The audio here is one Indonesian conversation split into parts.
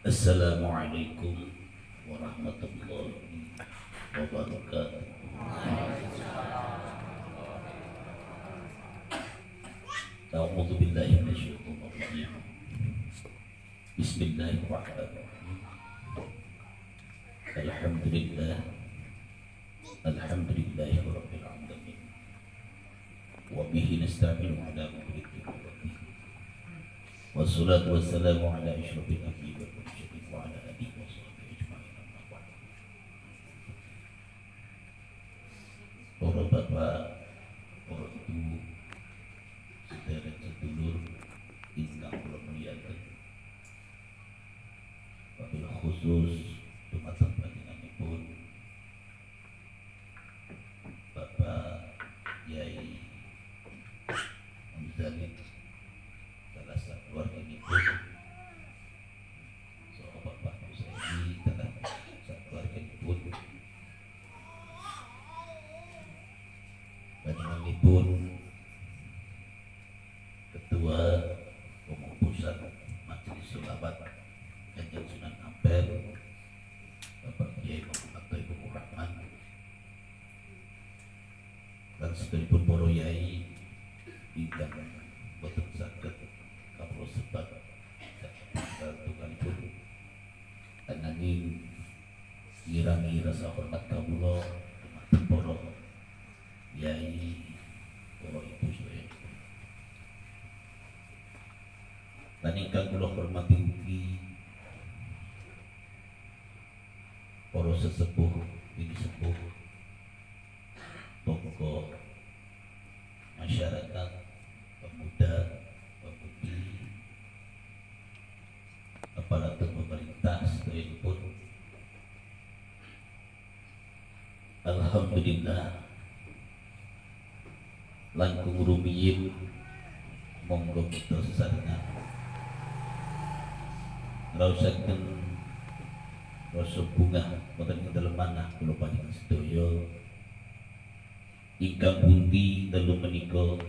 Assalamualaikum warahmatullahi wabarakatuh. A'udzu billahi minasyaitonir rajim. Bismillahirrahmanirrahim. Alhamdulillah. Alhamdulillahi rabbil alamin. Wa bihi nasta'inu ala umuri dunya wad din. Wassalatu wassalamu ala asyrofil anbiya'i wal mursalin wa ala alihi wa sahbihi ajma'in amma ba'd. Para bapak, para ibu, sedherek sedulur ingkang kula mulyakaken. Wabil khusus dumateng panjenenganipun Bapak Yai Muzalik salah satu keluarganipun soal Bapak Husaini salah satu keluarganipun panjenenganipun Ketua Umum Pusat Majelis Sholawat Kanjeng Sunan Ampel Bapak Kiai Muhammad Thaibur Rahman dan sekalipun para yai ingkang boten saged kawula sebat satunggalipun ananging ngirangi rasa hormat kawula dumateng para yai, para ibu sedaya. Lan ingkang kula hormati ugi para sesepuh, ini sepuh, tokoh masyarakat, pemuda, pemudi, aparatur pemerintah sedayanipun. Alhamdulillah langkung rumiyin monggo kita sesarengan ngraosaken rasa bunga wonten ing dalem manah kula panjenengan sedaya ingkang pundi dalu menika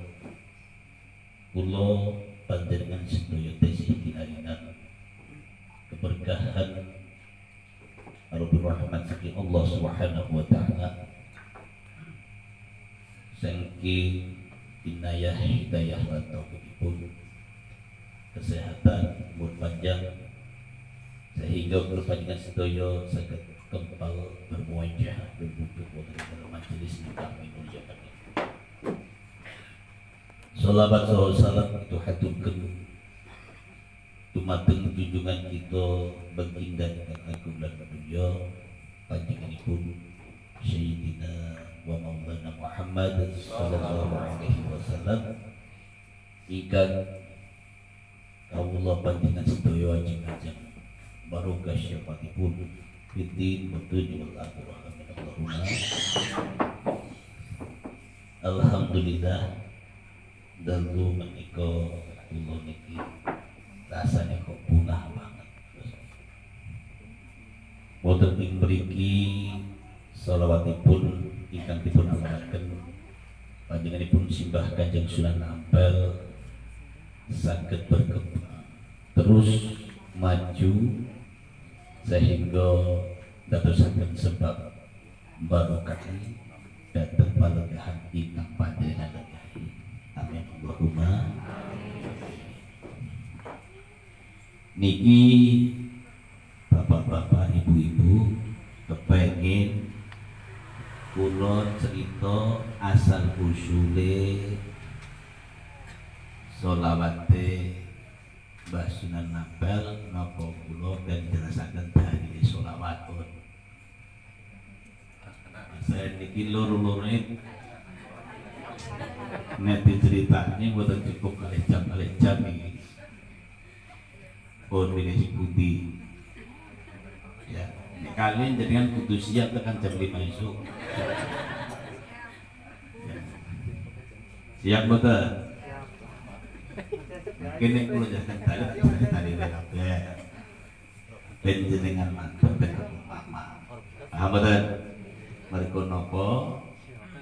kula panjenengan sedaya tasih kinarinan keberkahan arupun rahmat saking Allah Subhanahu wa taala saking inayah hidayah lan taufikipun kesehatan umur panjang sehingga kula panjenengan sedaya saged kempal bermuajah berbutuh wonten dalam majelis ingkang mulyakaken. Shalawat salam itu haturkeun dumateng junjungan kita baginda ingkang agung lan mulia panjenenganipun Sayyidina wa Maulana Muhammad sallallahu alaihi wasallam ingkang kawula panjenengan sedaya ajeng-ajeng barokah syafaatipun fiddin wa dunya wal akhirah. Amin Allahumma. Alhamdulillah dalu menika kula niki rasane kok bungah banget. Wonten ing mriki selawatipun ingkang dipun amanaken panjenenganipun simbah Kanjeng Sunan Ampel saged berkembang terus maju sehingga dadosaken sebab barokah dhateng palegahan ingkang panjenengan gadhahi. Amin Allahumma. Niki bapak-bapak, ibu-ibu kepengin kula cerita asal usule sholawate Mbah Sunan Ampel napa kula ben jelasaken dalile sholawatun. Saya niki loro-lorone nek diceritani mboten cukup kalih jam iki. Pun milih budi. Ya, nek kalian jenengan kudu siap tekan jam 5 esuk. Ya. Siap mboten? Kene kula jajan tali kabeh. Ben jenengan mantep ben mama. Paham mboten? Mereka napa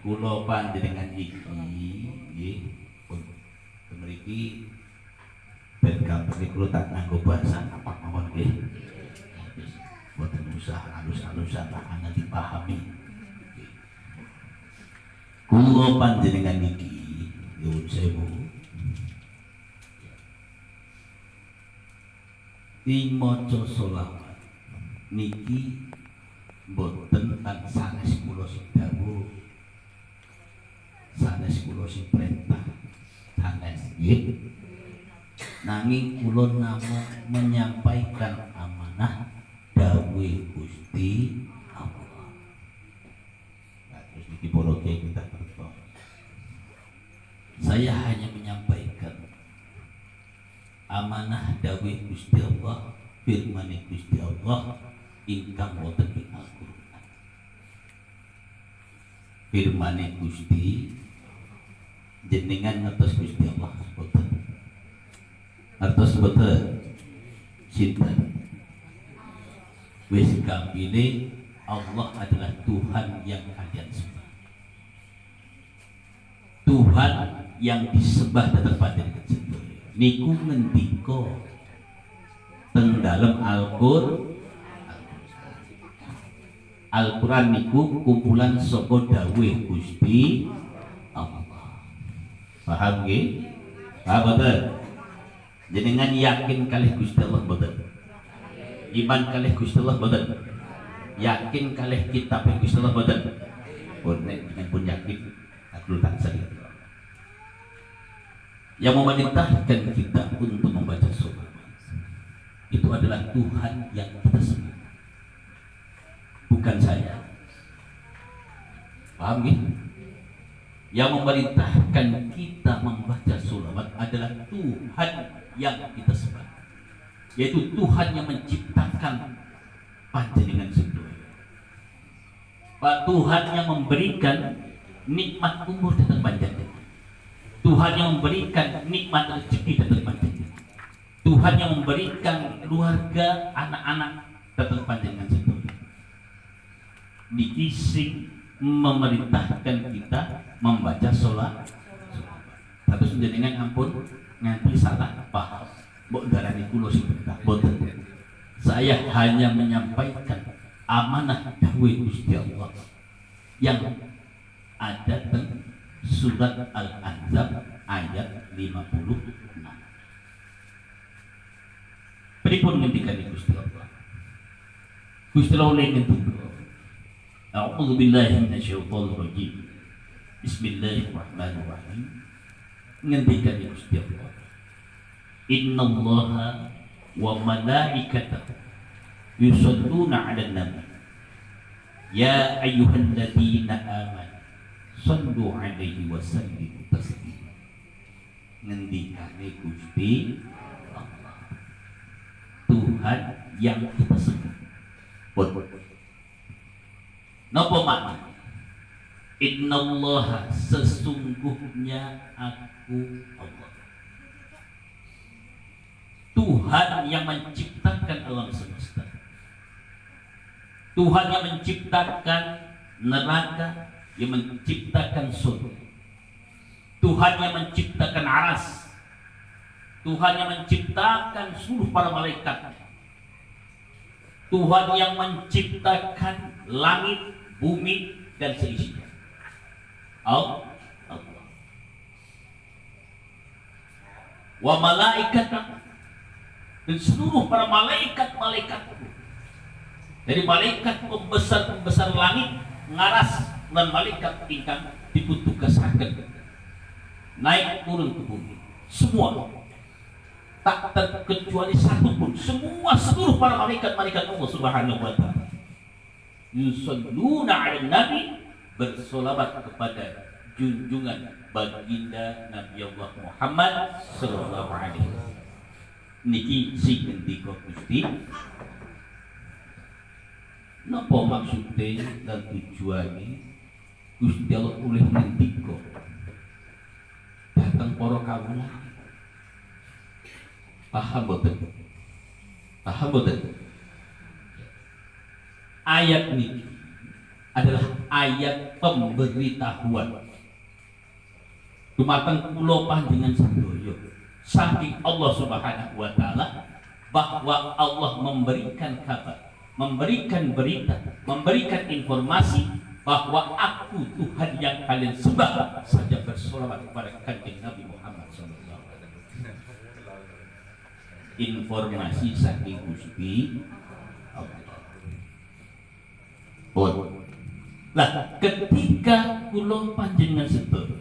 kula panjenengan iki nggih pun mriki ben gampang kula tak nganggo bahasa apa mawon nggih. usah halus-halusan lah ana dipahami. Kula panjenengan niki nyuwun sewu. Maca sholawat niki boten kan sanes kula sing dawuh. Sanes kula sing perintah. Sanes nggih. Nanging kula namung menyampaikan amanah dawuh Gusti Allah. Nah, terus niki para kiai kita kerto. Saya hanya menyampaikan amanah dawuh Gusti Allah, firman Gusti Allah ingkang wonten ing Al-Qur'an. Firman Gusti jenengan ngertos Gusti Allah boten. Ngertos boten? Sinten? Wis kapile Allah adalah Tuhan yang kalian sembah. Tuhan yang disembah datang panjenengan sedaya. Niku ngendika teng dalem Al-Qur'an niku kumpulan saka dawuh Gusti Allah. Paham nggih? Paham boten? Jenengan yakin kalih Gusti Allah boten? Iman kalih Gusti Allah boten? Yakin kalih kitab Gusti Allah boten? Pun nek pun yakin aku tansah. Yang memerintahkan kita untuk membaca sholawat itu adalah Tuhan yang kita sembah, bukan saya. Paham ya? Yang memerintahkan kita membaca sholawat adalah Tuhan yang kita sembah, yaitu Tuhan yang menciptakan panjenengan sedaya. Pak Tuhan yang memberikan nikmat umur datang panjenengan. Tuhan yang memberikan nikmat rezeki datang panjenengan. Tuhan yang memberikan keluarga, anak-anak datang panjenengan sedaya. Niki sing memerintahkan kita membaca sholat. Tapi jenengan ampun nganti salah paham. Mbok darani kula sing perintah boten. Saya hanya menyampaikan amanah dawuh Gusti Allah yang ada teng surat Al-Ahzab ayat 56. Pripun ngendikan Gusti Allah? Gusti Allah ngendika, A'udzu billahi minasyaitonir rajim. Bismillahirrahmanirrahim. Ngendikan Gusti Allah, Innallaha wa malaikatahu yusholluna 'alan nabi. Ya ayyuhalladzina amanu sallu 'alaihi wa sallimu taslima. Ngendikane Gusti Allah, Tuhan yang kita sembah. Napa makna? Innallaha, sesungguhnya aku Allah, Tuhan yang menciptakan alam semesta, Tuhan yang menciptakan neraka, yang menciptakan surga, Tuhan yang menciptakan aras, Tuhan yang menciptakan seluruh para malaikat, Tuhan yang menciptakan langit, bumi dan seisinya. Allah. Wa malaikat, dan seluruh para malaikat-malaikat, dari malaikat pembesar-pembesar langit ngaras dan malaikat ingkang diputugasaken naik turun ke bumi, semua tak terkecuali satu pun, semua seluruh para malaikat-malaikat Allah Subhanahu wa taala yusholluna 'alan nabi, bersolawat kepada junjungan baginda Nabi Allah Muhammad sallallahu alaihi wasallam. Niki sing ngendika Gusti. Napa maksudnya dan tujuannya Gusti Allah oleh ngendika datang para kawula? Paham boten? Paham boten? Ayat ini adalah ayat pemberitahuan dumateng kula panjenengan sedaya saking Allah Subhanahu wa taala bahwa Allah memberikan kabar memberikan berita, memberikan informasi bahwa aku Tuhan yang kalian sembah saja bersolawat kepada kanjeng Nabi Muhammad SAW. Informasi saking Gusti Allah. Nah, ketika kula panjenengan sedaya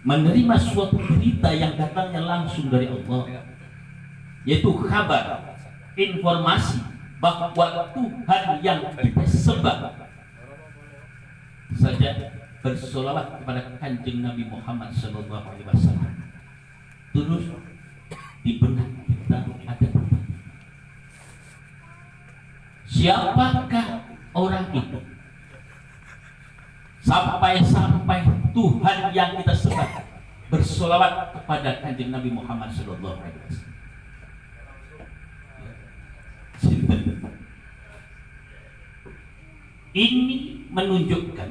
menerima suatu berita yang datangnya langsung dari Allah, yaitu kabar, informasi bahwa Tuhan yang kita sembah saja bersolawat kepada kanjeng Nabi Muhammad SAW. Terus di benak kita ada pertanyaan, siapakah orang itu? Sampai Tuhan yang kita sembah bersolawat kepada kanjeng Nabi Muhammad SAW. Ini menunjukkan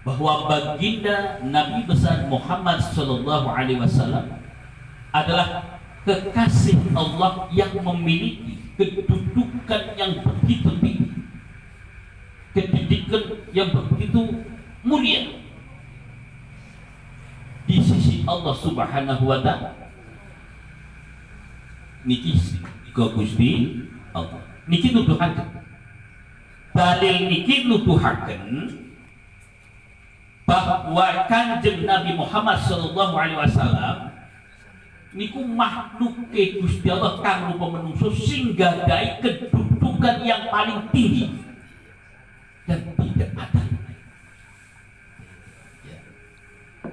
bahwa baginda Nabi besar Muhammad SAW adalah kekasih Allah yang memiliki kedudukan yang begitu tinggi, kedudukan yang begitu mulia di sisi Allah Subhanahu wa Ta'ala. Niki Gusti Allah niki nuduhaken, dalil niki nuduhaken bahwa kanjeng Nabi Muhammad SAW niku makhluk ke Gusti Allah kang rupa manungsa sing gadhahi kedudukan yang paling tinggi dan tidak ada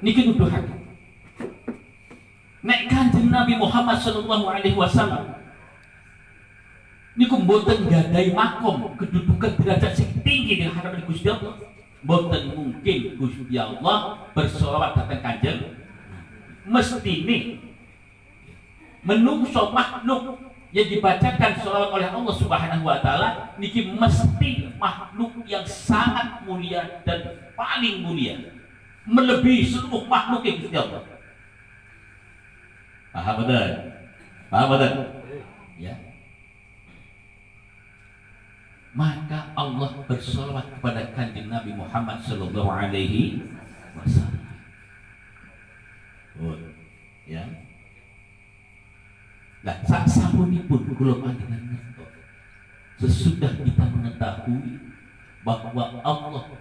niki nuduhaken. Nek kanjeng Nabi Muhammad SAW niku mboten gadhahi makom kedudukan derajat sing tinggi di hadapan Gusti Allah, mboten mungkin Gusti Allah bersolawat dhateng kanjeng. Mestine menungso makhluk yang dibacakan sholawat oleh Allah Subhanahu wa Ta'ala niki mesti makhluk yang sangat mulia dan paling mulia, melebihi seluruh makhluk yang Gusti Allah. Paham betul? Paham betul? Ya. Maka Allah bersolawat kepada kanjeng Nabi Muhammad Sallallahu Alaihi Wasallam. Ya. Nah, sapunipun kula panjenengan ngertos, sesudah kita mengetahui bahwa Allah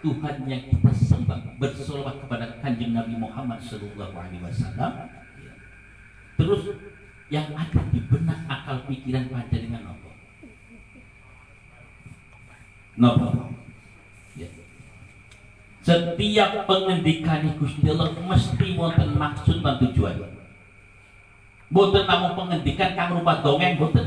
Tuhan yang kita sembah bersolawat kepada kanjeng Nabi Muhammad Sallallahu Alaihi Wasallam, ya. Terus yang ada di benak akal pikiran panjenengan apa? Napa? Ya. Setiap pengendikan Gusti Allah mesti wonten maksud dan tujuan. Boten namung pengendikan kang rupa dongeng, boten.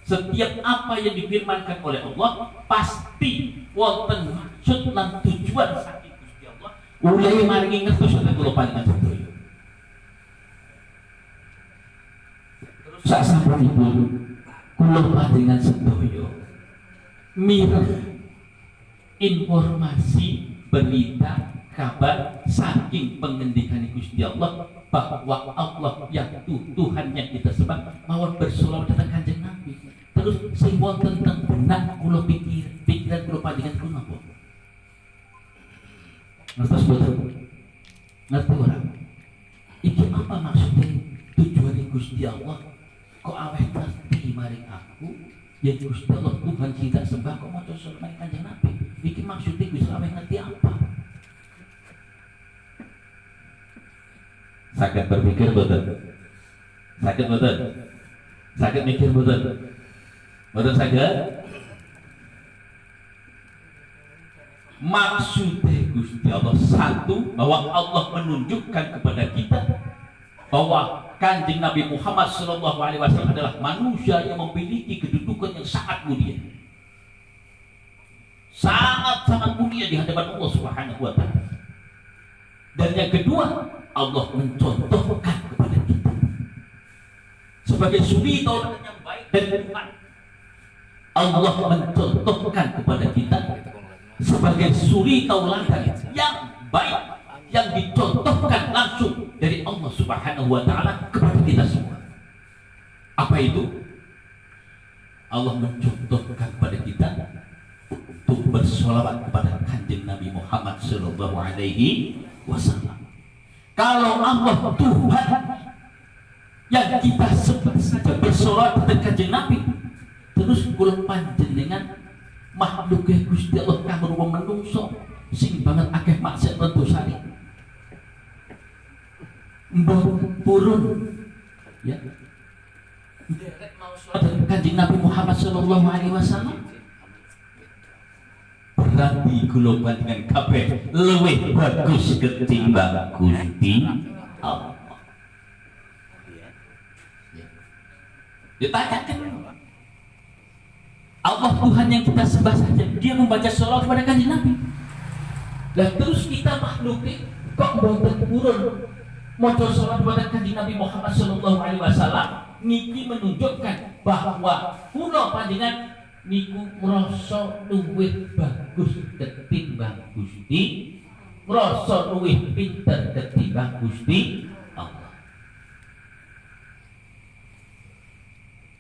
Setiap apa yang difirmankan oleh Allah pasti wonten maksud dan tujuan saking Gusti Allah. Ulai maringi ngertos nek kula panjenengan sedaya. Terus sasampunipun kula panjenengan sedaya mireng informasi, berita, kabar saking pengendikan Gusti Allah bahwa Allah yang Tuhan yang kita sembah mawon bersolawat dhateng kanjeng Nabi. Terus sing wonten teng benak kula pikiran kula panjenengan kula napa? Ngertos boten? Ngerti ora? Iki apa maksudnya tujuan Gusti Allah? Kok aweh ngerti maring aku ya Gusti Allah Tuhan kita sembah kok maca solawat kanjeng Nabi? Iki maksudnya bisa aweh ngerti apa? Sakit berpikir boten? Sakit boten? Sakit mikir boten? Boten saged? Maksudnya Gusti Allah satu, bahwa Allah menunjukkan kepada kita bahwa kanjeng Nabi Muhammad SAW adalah manusia yang memiliki kedudukan yang sangat mulia, sangat mulia di hadapan Allah Subhanahu wa Ta'ala. Dan yang kedua, Allah mencontohkan kepada kita sebagai suri tauladan yang baik dan benar. Allah mencontohkan kepada kita sebagai suri tauladan yang baik yang dicontohkan langsung dari Allah Subhanahu wa Ta'ala kepada kita semua. Apa itu? Allah mencontohkan kepada kita untuk bersolawat kepada kanjeng Nabi Muhammad Sallallahu Alaihi Wasallam. Kalau Allah Tuhan yang kita sebut saja bersolawat kepada kanjeng Nabi, terus kula panjenengan makhluk Gusti Allah kang rupa menungso sing banget akeh maksiat lan dosane. Mbok purun ya. Kanjeng Nabi Muhammad Sallallahu Alaihi Wasallam berarti kula panjenengan kabeh luwih bagus ketimbang Gusti Allah. Ditanyakan Allah Tuhan yang kita sembah saja dia membaca sholawat kepada kanjeng Nabi. Dan terus kita makhluknya kok boten purun maca sholawat kepada kanjeng Nabi Muhammad Sallallahu Alaihi Wasallam. Niki menunjukkan bahwa kula panjenengan niku ngrasa luwih bagus ketimbang Gusti, ngrasa luwih pinter ketimbang Gusti Allah.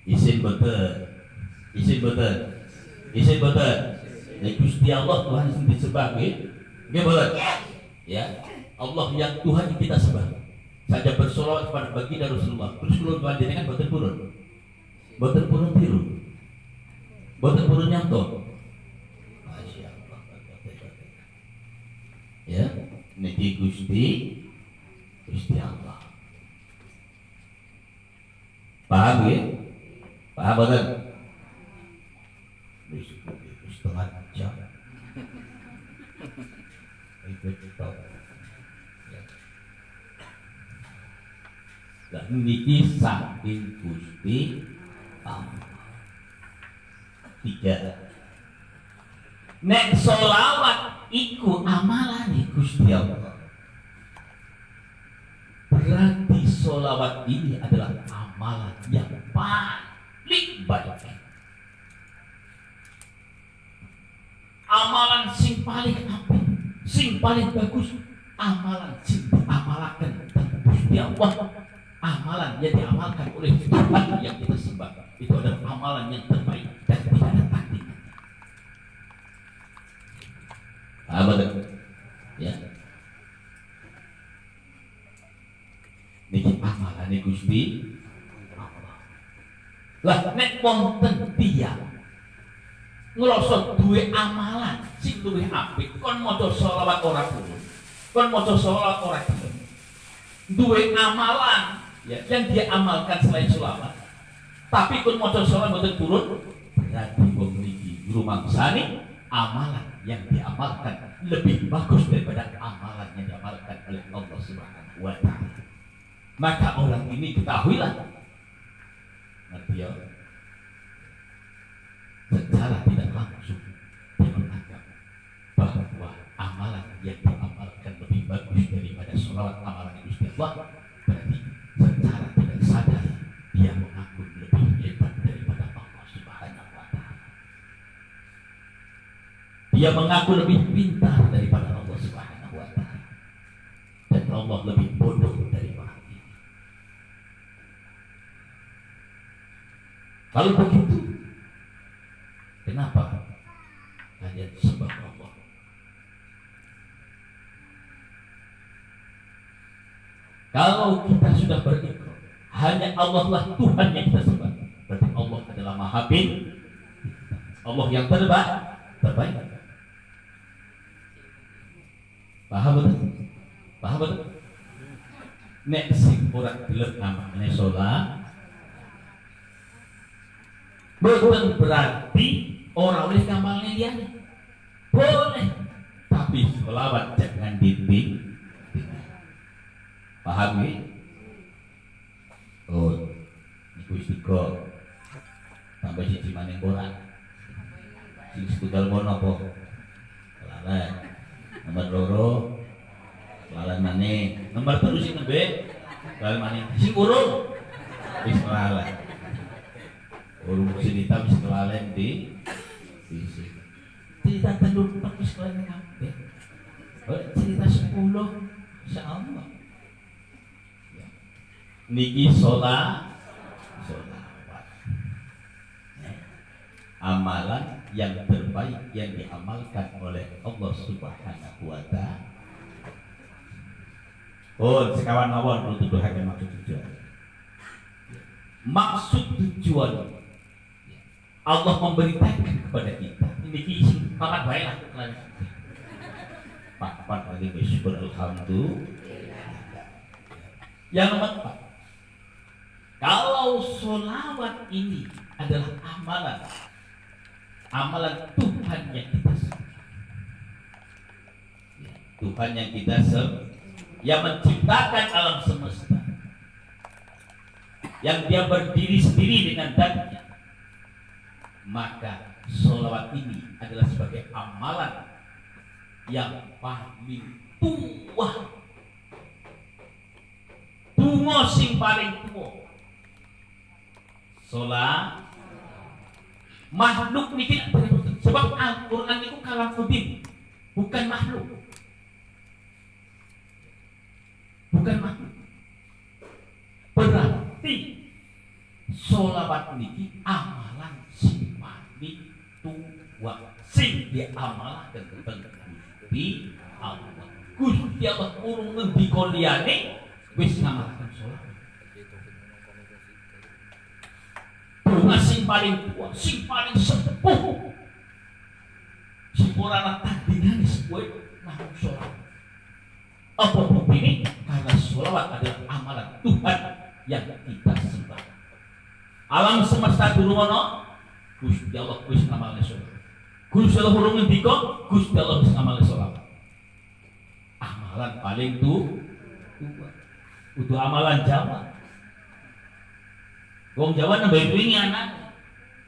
Isin boten. Isin boten. Isin boten. Nek Gusti Allah Tuhan sing disembah nggih. Nggih boten. Ya, Allah yang Tuhan yang kita sembah. Saja bersolawat kepada baginda Rasulullah. Terus kula panjenengan boten purun. Boten purun tiru. Boten purun nyontoh. Masyaallah. Ya, niki Gusti Allah. Paham ya? Paham boten? Setengah jam. Ikut tahu. Dan niki saking Gusti Allah. 3. Nek sholawat iku amalane Gusti Allah. Berarti sholawat ini adalah amalan yang paling baik. Amalan sing paling apik, sing paling bagus, amalan sing diamalaken Gusti Allah. Amalan yang diamalkan oleh Tuhan yang kita sembah itu adalah amalan yang terbaik dan tidak ada tandingan. Betul? Ya. Niki amalan ini Gusti Allah. Lah nek wonten tiyang ngrasa duwe amalan sing luwih apik, kon maca selawat ora purun. Kon maca selawat ora gelem. Duwe amalan ya, yang dia amalkan selain selawat, tapi kun maca selawat boten purun, berarti wong mriki rumangsane amalan yang diamalkan lebih bagus daripada amalan yang diamalkan oleh Allah Subhanahu wa taala. Maka orang ini ketahuilah, ngerti ya, secara tidak langsung dia menganggap bahwa amalan yang diamalkan lebih bagus daripada selawat amalan Gusti Allah. Berarti secara tidak sadar dia mengaku lebih hebat daripada Allah Subhanahu wa taala. Dia mengaku lebih pintar daripada Allah Subhanahu wa taala. Dan Allah lebih bodoh dari orang ini. Kalau begitu, kenapa kalian sembah Allah? Kalau kita sudah berikrar hanya Allah lah Tuhan yang kita sembah, berarti Allah adalah Maha Pintar, Allah yang terbaik. Paham betul? Paham betul? Nek sing ora gelem namane salat, bukan berarti orang boleh ngamalnya dia. Boleh, tapi selawat jangan ditinggal. Paham ya? Oh, niku istiqo tambah siji maning koran. Sing setunggal mono apa? Lalat. Nomor loro lalat maning. Nomor telu sing nembe lalat maning. Sing urung wis lalat. Urung cerita wis kelalen di sini. Cerita telur wis kelalen kabeh. Oh, cerita 10 insyaallah. Niki sholat amalan yang terbaik yang diamalkan oleh Allah Subhanahu wa taala. Oh, sekawan mawon untuk tuduhaken maksud tujuan. Maksud tujuan Allah memberitakan kepada kita. Ini kisah papat bae lah. Papat lagi bersyukur alhamdulillah. Yang keempat, kalau sholawat ini adalah amalan Tuhan yang kita sembah. Tuhan yang kita sembah, yang menciptakan alam semesta, yang dia berdiri sendiri dengan zatnya, maka sholawat ini adalah sebagai amalan yang paling tua, tungo sing paling tua. Sholat makhluk niki sebab Al-Quran itu kalamuddin, bukan makhluk. Bukan makhluk. Berarti sholawat niki amalan sing paling tua, sing diamalkan tentang Gusti Allah. Gusti Allah urung ngendika liyane wis ngamalkan sholat. Bunga sing paling tua, sing paling sepuh, sing ora ana tandingan sepuh namung sholat. Apa bukti? Karena sholawat adalah amalan Tuhan yang kita sembah. Alam semesta dulu ono, Gusti Allah wis ngamalne sholat. Gusti Allah urung ngendika, Gusti Allah wis ngamalne sholat. Amalan paling tua. Itu amalan Jawa. Wong Jawa nembe wingi anak.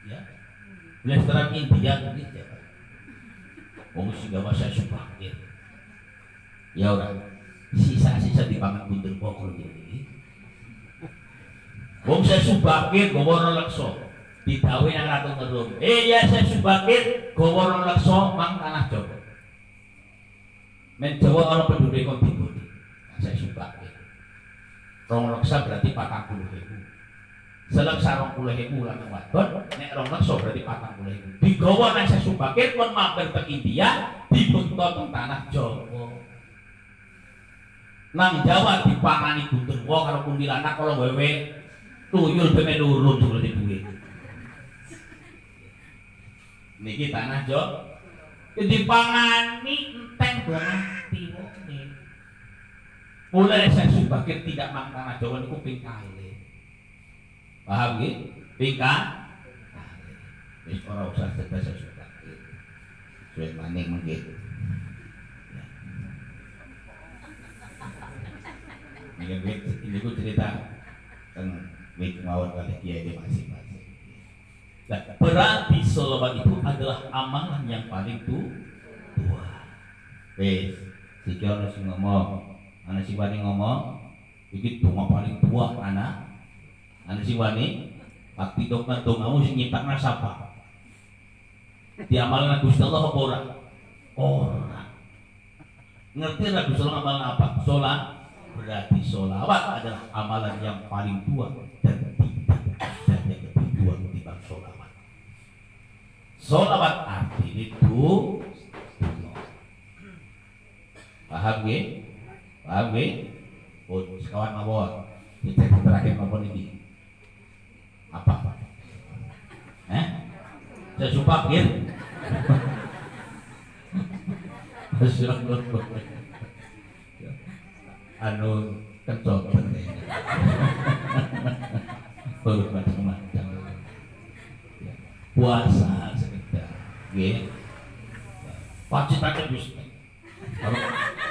Ya. Blasteran India ini Jawa. Wong sing gawa saya supakir. Ya ora. Sisa-sisa dipangan buntur pokok iki. Wong saya supakir gawa lekso. Didawe nang ratu ngerum. Ya saya supakir gawa lekso mang tanah Jawa. Men Jawa ana penduduk kok dibudi. Saya supakir. Rong leksa berarti 40.000. Seleksa 20.000 lanang wadon, nek rong leksa berarti 40.000. Digawa nang Sesubakir kon mampir ke India, dibekto teng tanah Jawa. Nang Jawa dipangani Gundurwa karo kuntilanak kala wewe tuyul ben nurun seperti duwe. Niki tanah Jawa dipangani enteng banget wonge. Mulai Sesubakir tidak mang tanah Jawa niku ping kalih. Paham nggih? Pingkan. Wis ora usah tegas sudah. Suwe maning mengke. Ini ku cerita tentang wit mawon kali kiai masing-masing. Nah, berarti sholawat itu adalah amalan yang paling tua. Wis, siki ana sing ngomong, ana sing wani ngomong, iki donga paling tua anak. Anu si wani pakti dokter dongamu sing nyiptakna sapa? Diamalna Gusti Allah apa ora? Ora. Ngerti ra Gusti Allah ngamalna apa? Salat. Berarti sholawat adalah amalan yang paling tua dan tidak ada yang lebih tua ketimbang sholawat. Sholawat artinya itu paham nggih? Paham nggih? Oh, sekawan mawon. Kita terakhir mawon ini. Apa? Saya supakir. Anu kencot macam-macam. Puasa sekedar, nggih. Pacit-pacit wis. Kalau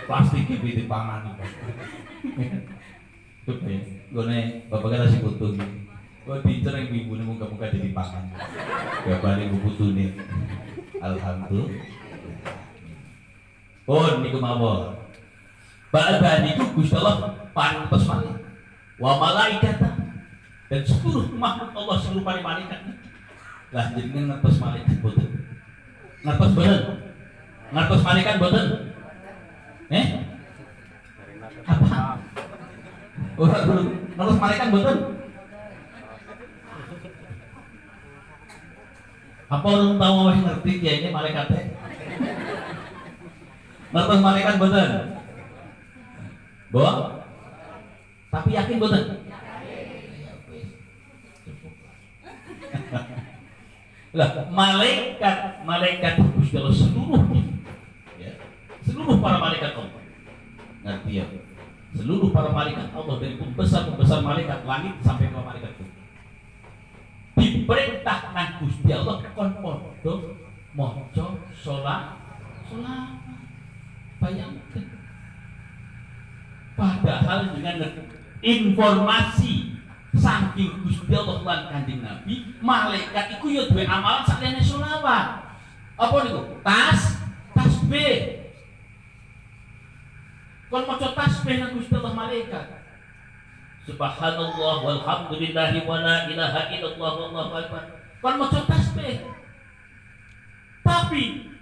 plastik iki dipangan. Gone bapak kata si putu iki. Kok dicereng ibune muka-muka jadi pangan. Gabane putune. Alhamdulillah. Oh niku mawon. Ba'da niku Gusti Allah pantes malih. Wa malaikata dan seluruh makhluk Allah seluruh malaikat. Lah jenengan ngertos malaikat boten. Ngertos boten? Ngertos malaikat boten? Apa? Ora ngertos malaikat boten? Apa orang tahu weh ngerti ya ini malaikatnya? Ngerti malaikat betul? Boh? Tapi yakin betul? Lah malaikat Gusti Allah seluruhnya, ya, seluruh para malaikat Allah, ngerti ya? Seluruh para malaikat Allah dari pembesar malaikat langit sampai ke malaikat bumi diperintah nang Gusti Allah kon podo maca salat. Bayangkan, padahal dengan informasi saking Gusti Allah lan Kanjeng Nabi, malaikat iku ya duwe amalan sakjane selawat. Apa niku? Tasbih. Kon maca tasbih nang Gusti Allah malaikat. Subhanallah walhamdulillahi wa la ilaha illallah wallahu akbar. Kon maca tasbih. Tapi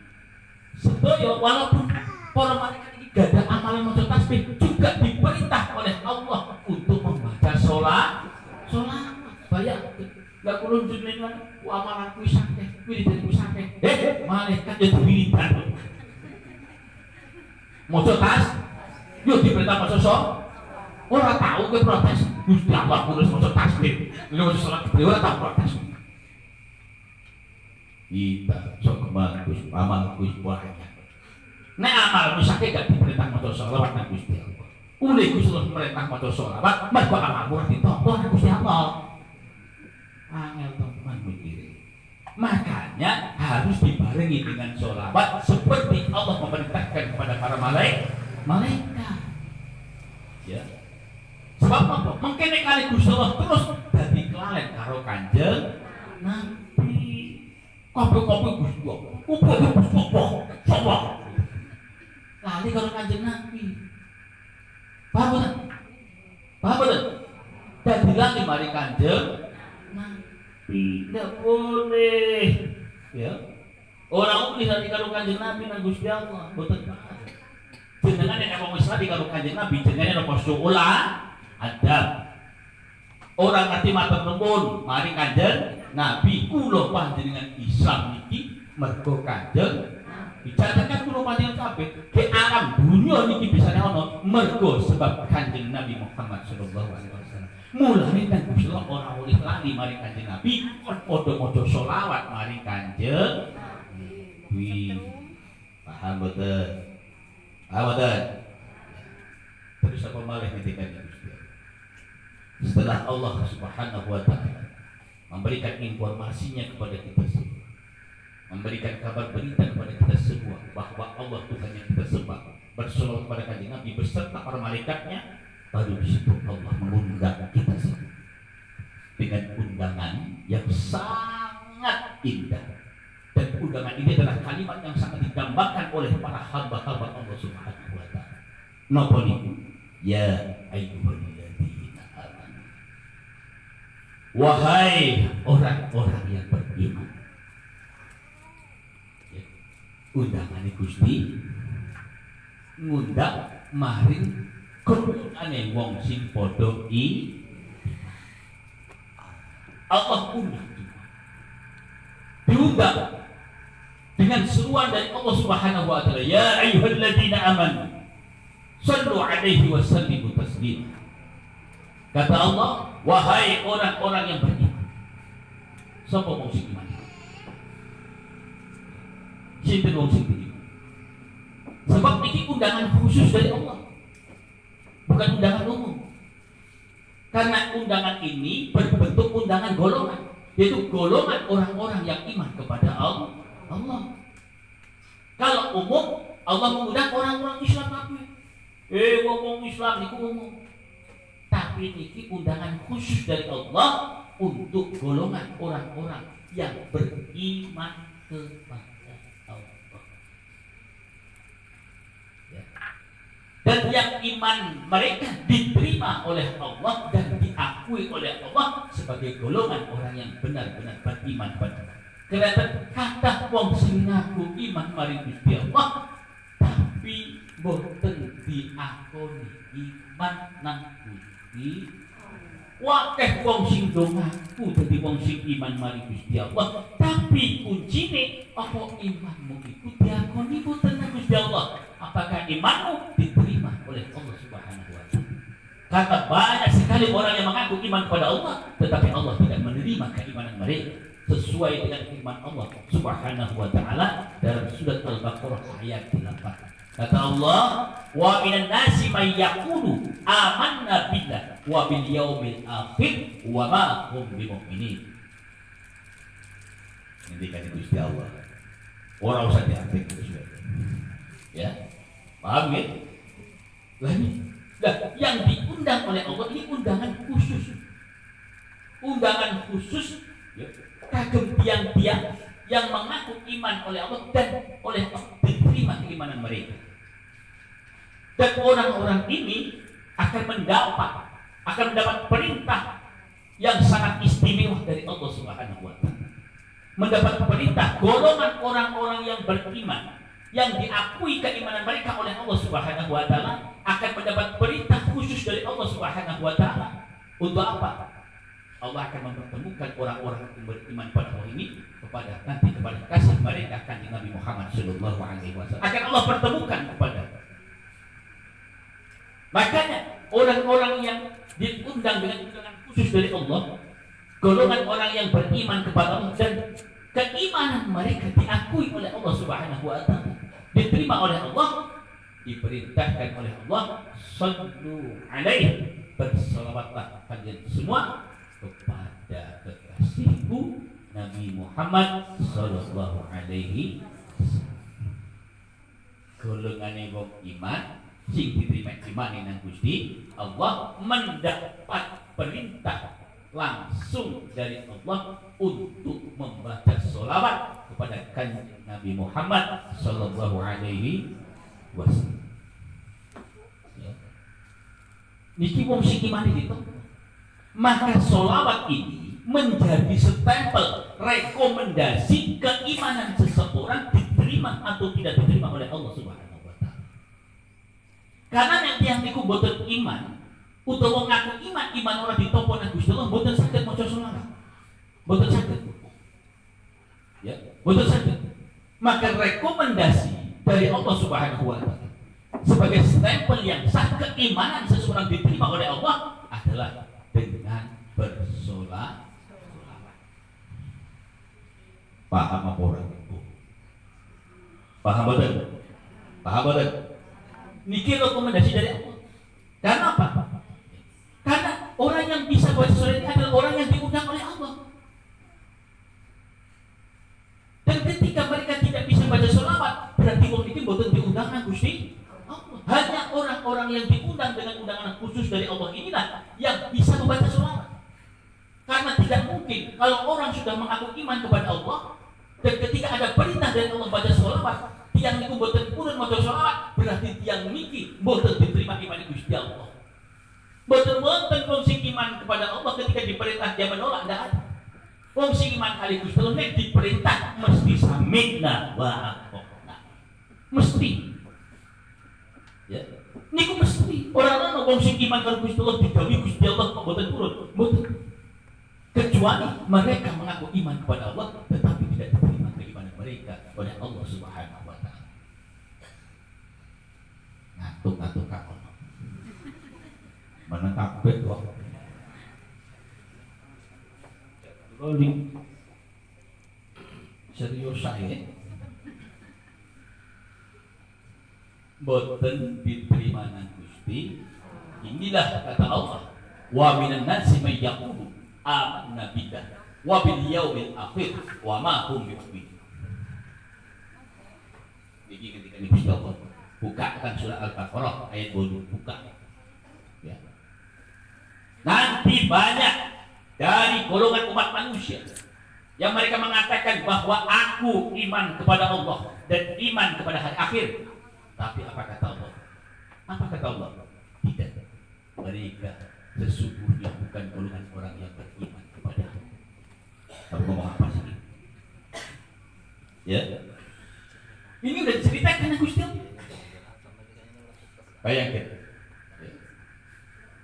sedaya walaupun para malaikat ini gak ada amalan maca tasbih, juga diperintah oleh Allah untuk membaca sholat. Bayangkan, gak perlu jenengan amalan kuwi sakeh, wiridan kuwi sakeh. Malaikat ya wiridan. Maca tas, yo diperintah maca sholat. Ora tahu ke protes. Gusti Allah kudu maca tasbih. Lha maca sholat ora tahu protes. Kita sok bagus, amal kuwi banyak. Nek amal sakeh gak diperintah maca sholawat nang Gusti Allah. Ule Gusti Allah perintah maca sholawat, mergo amalmu ditampa nang Gusti Allah. Angel teman mikire. Makanya harus dibarengi dengan sholawat seperti Allah memerintahkan kepada para malaikat. Ya. Sebab apa? Mengkene kali Gusti Allah terus dadi kelalen karo Kanjeng Nabi. Kopi Gusti Allah. Sopo. Lali karo Kanjeng Nabi. Paham betul? Dadi lali mari Kanjeng Nabi. Tidak boleh. Ya. Orang boleh lali karo Kanjeng Nabi nang Gusti Allah. Boten banget. Jenengan nek wong Islam di karo Kanjeng Nabi jenenge napa suulah adab. Orang ngerti matur nuwun mari Kanjeng Nabi kula panjenengan Islam niki mergo Kanjeng bicarakan kula panjenengan kabeh ke alam dunia niki bisane ana mergo sebab Kanjeng Nabi Muhammad sallallahu alaihi wasallam. Mulane kan Gusti Allah ora oleh lali mari Kanjeng Nabi kon padha maca selawat mari Kanjeng Nabi. Paham betul? Terus apa malih ketika Gusti Allah? Setelah Allah Subhanahu wa taala memberikan informasinya kepada kita semua, memberikan kabar berita kepada kita semua bahwa Allah Tuhan yang kita sembah, bersolawat kepada Kanjeng Nabi beserta para malaikatnya, baru di situ Allah mengundang kita semua dengan undangan yang sangat indah. Dan undangan ini adalah kalimat yang sangat digambarkan oleh para hamba-hamba Allah Subhanahu wa taala. Napa niku? Ya ayyuhalladzina amanu. Wahai orang-orang yang beriman. Ya. Undangan Gusti ngundang maring kulane wong sing padha Allah undang. Diundang dengan seruan dari Allah Subhanahu wa taala, ya ayyuhalladzina amanu sallu alaihi wa sallimu taslima. Kata Allah, wahai orang-orang yang beriman. Sapa wong sing iman? Sinten wong sing beriman? Sebab ini undangan khusus dari Allah, bukan undangan umum. Karena undangan ini berbentuk undangan golongan, yaitu golongan orang-orang yang iman kepada Allah. Kalau umum, Allah mengundang orang-orang Islam kabeh. Wong Islam niku umum. Tapi niki undangan khusus dari Allah untuk golongan orang-orang yang beriman kepada Allah. Ya. Dan yang iman mereka diterima oleh Allah dan diakui oleh Allah sebagai golongan orang yang benar-benar beriman pada Allah. Kelihatan kata wong sing ngaku iman mari Gusti Allah tapi boten diakoni iman nang Gusti wakeh wong sing do ngaku dadi wong sing iman mari Gusti Allah, tapi kuncine apa imanmu iku diakoni boten nang Gusti Allah? Apakah imanmu diterima oleh Allah Subhanahu wa taala? Karena banyak sekali orang yang mengaku iman kepada Allah, tetapi Allah tidak menerima keimanan mereka sesuai dengan firman Allah Subhanahu wa taala dalam surat Al-Baqarah ayat 8. Kata Allah, wa minan nasi may yaqulu amanna billah wa bil yaumil akhir wa ma hum bimu'minin. Ini kan Gusti Allah. Orang usah diartikan Gusti Allah. Ya. Paham ya? Nah, yang diundang oleh Allah ini undangan khusus. Undangan khusus ya, kagem tiang-tiang yang mengaku iman oleh Allah dan oleh Allah diterima keimanan mereka. Dan orang-orang ini akan mendapat perintah yang sangat istimewa dari Allah Subhanahu wa taala. Mendapat perintah golongan orang-orang yang beriman yang diakui keimanan mereka oleh Allah Subhanahu wa taala akan mendapat perintah khusus dari Allah Subhanahu wa taala. Untuk apa? Allah akan mempertemukan orang-orang yang beriman pada Allah ini kepada kasih mereka kanjeng Nabi Muhammad sallallahu alaihi wasallam. Akan Allah pertemukan kepada. Makanya orang-orang yang diundang dengan undangan khusus dari Allah, golongan orang yang beriman kepada Allah dan keimanan mereka diakui oleh Allah Subhanahu wa taala, diterima oleh Allah, diperintahkan oleh Allah, sallu alaihi, bersalawatlah kalian semua kepada kekasihku Nabi Muhammad sallallahu alaihi wasallam. Golongan wong iman sing diterima iman nang Gusti Allah mendapat perintah langsung dari Allah untuk membaca sholawat kepada kanjeng Nabi Muhammad sallallahu alaihi wasallam. Ya. Niki wong sing iman itu, maka sholawat ini menjadi stempel rekomendasi keimanan seseorang diterima atau tidak diterima oleh Allah Subhanahu wa taala. Karena yang niku boten iman utawa ngaku iman orang ditopo nang Gusti Allah boten saged maca sholawat. Boten saged. Ya, boten saged. Maka rekomendasi dari Allah Subhanahu wa taala sebagai stempel yang sah keimanan seseorang diterima oleh Allah adalah dengan bersolawat. Paham apa orang itu? Paham betul? Paham betul? Niki rekomendasi dari Allah. Karena apa? Karena orang yang bisa baca sholawat ini adalah orang yang diundang oleh Allah. Dan ketika mereka tidak bisa baca sholawat, berarti orang itu boten diundang nang Gusti Allah. Hanya orang-orang yang diundang dengan undangan khusus dari Allah inilah yang bisa membaca sholawat. Karena tidak mungkin kalau orang sudah mengaku iman kepada Allah dan ketika ada perintah dari Allah baca sholawat, tiang niku boten purun maca sholawat, berarti tiang niki boten diterima iman Gusti Allah. Boten wonten wong sing iman kepada Allah ketika diperintah dia menolak, ndak ada. Wong sing iman kali Gusti Allah nek diperintah mesti sami'na wa ata'na. Mesti. Ya. Niku mesti. Orang-orang wong sing iman kali Gusti Allah didhawuhi Gusti Allah kok boten purun. Boten. Kecuali mereka mengaku iman kepada Allah tetapi tidak diterima keimanan mereka oleh Allah Subhanahu wa taala. Ngatuk-ngatuk kakon. Mana kabeh kok. Rolling. Serius saya. Boten diterima nang Gusti. Inilah kata Allah, wa minan nasi may yaqulu amanna billah wa bil yaumil akhir wa ma hum bimu'minin. Jadi ketika ini Gusti Allah bukakan surah Al-Baqarah ayat 20, buka. Ya. Nanti banyak dari golongan umat manusia yang mereka mengatakan bahwa aku iman kepada Allah dan iman kepada hari akhir. Tapi apa kata Allah? Apa kata Allah? Tidak. Mereka sesungguhnya bukan golongan orang yang beriman kepada Allah. Kamu ngomong apa sih? Ya. Ini udah diceritakan Gusti Allah. Bayangkan.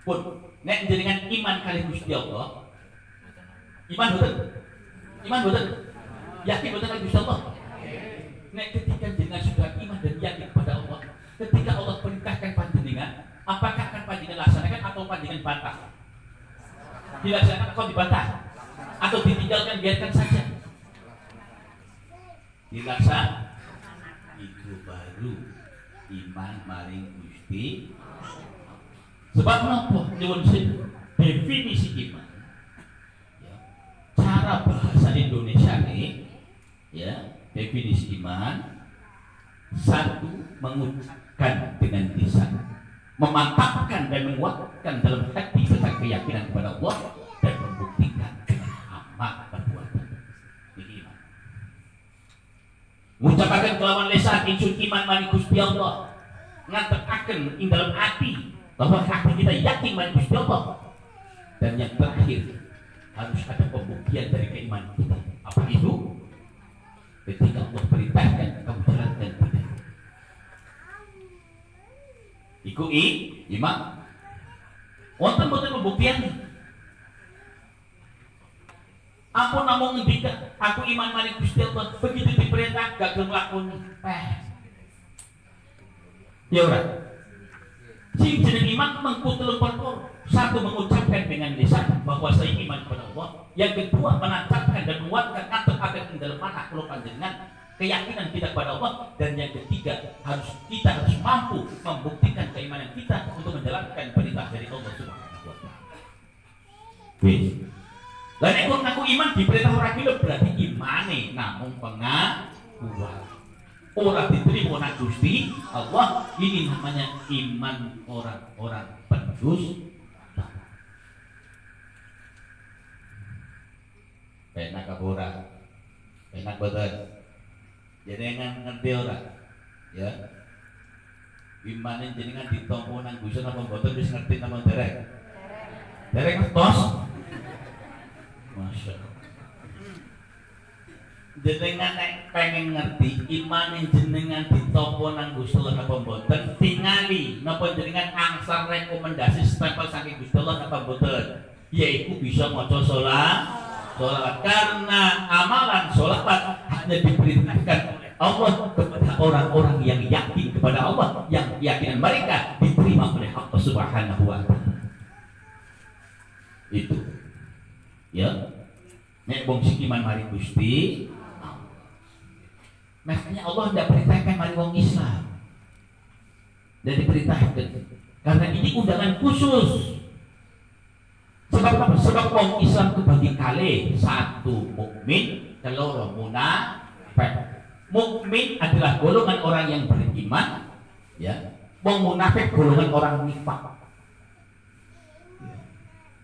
Pun nek jenengan iman kali Gusti Iman betul. Iman betul. Yakin betul lagi Gusti Allah. Nek ketika jenengan sudah iman dan yakin kepada Allah, ketika Allah perintahkan panjenengan, apakah akan panjenengan laksanakan atau panjenengan bantah? Dilaksanakan atau dibantah? Atau ditinggalkan biarkan saja? Dilaksanakan. Itu baru iman maring Gusti. Sebab apa? Nyuwun definisi iman. Ya. Cara bahasa Indonesia nih, ya, definisi iman satu, mengucapkan dengan lisan, memantapkan dan menguatkan dalam hati tentang keyakinan kepada Allah dan membuktikan dengan amal perbuatan. Ini iman. Mengucapkan kelawan lisan insun iman maring Gusti Allah, ngantekaken ing dalam hati bahwa hati kita yakin maring Gusti Allah. Dan yang terakhir, harus ada pembuktian dari keimanan kita. Apa itu? Ketika Allah perintahkan kamu jalankan tidak. Iku iman. Wonten boten pembuktian. Ampun namung ngendika, aku iman maring Gusti Allah, begitu diperintah gak gelem lakoni. Ya ora. Sing jeneng iman mengku telung perkara. Satu, mengucapkan dengan lisan bahwa saya iman kepada Allah. Yang kedua, menancapkan dan menguatkan akan dalam mana kalau panjenengan keyakinan kita kepada Allah. Dan yang ketiga, kita harus mampu membuktikan keimanan kita untuk menjalankan perintah dari Allah Subhanahu wa taala. Wis. Lah nek aku iman diperintah ora gelem berarti imane namung pengakuan. Ora diterima nang Gusti Allah. Ini namanya iman orang-orang pendusta. Enak apa ora? Enak boten? Jenengan ngerti ora? Ya. Imane jenengan ditampa nang Gusti napa boten wis ngerti napa derek? Derek ngertos? Masya Allah. Jenengan nek pengen ngerti imane jenengan ditampa nang Gusti Allah napa boten, tingali napa jenengan angsal rekomendasi stempel saking Gusti Allah napa boten? Yaitu bisa maca sholawat. Karena amalan sholawat hanya diperintahkan oleh Allah kepada orang-orang yang yakin kepada Allah, yang keyakinan mereka diterima oleh Allah Subhanahu wa taala. Itu ya, nek wong sing iman mari Gusti. Makanya Allah tidak perintahkan mari wong Islam. Dan diperintahkan karena ini undangan khusus. Sebab wong Islam kebagi kali, satu mukmin, keloro munafik. Mukmin adalah golongan orang yang beriman, ya. Wong munafik golongan orang nifak.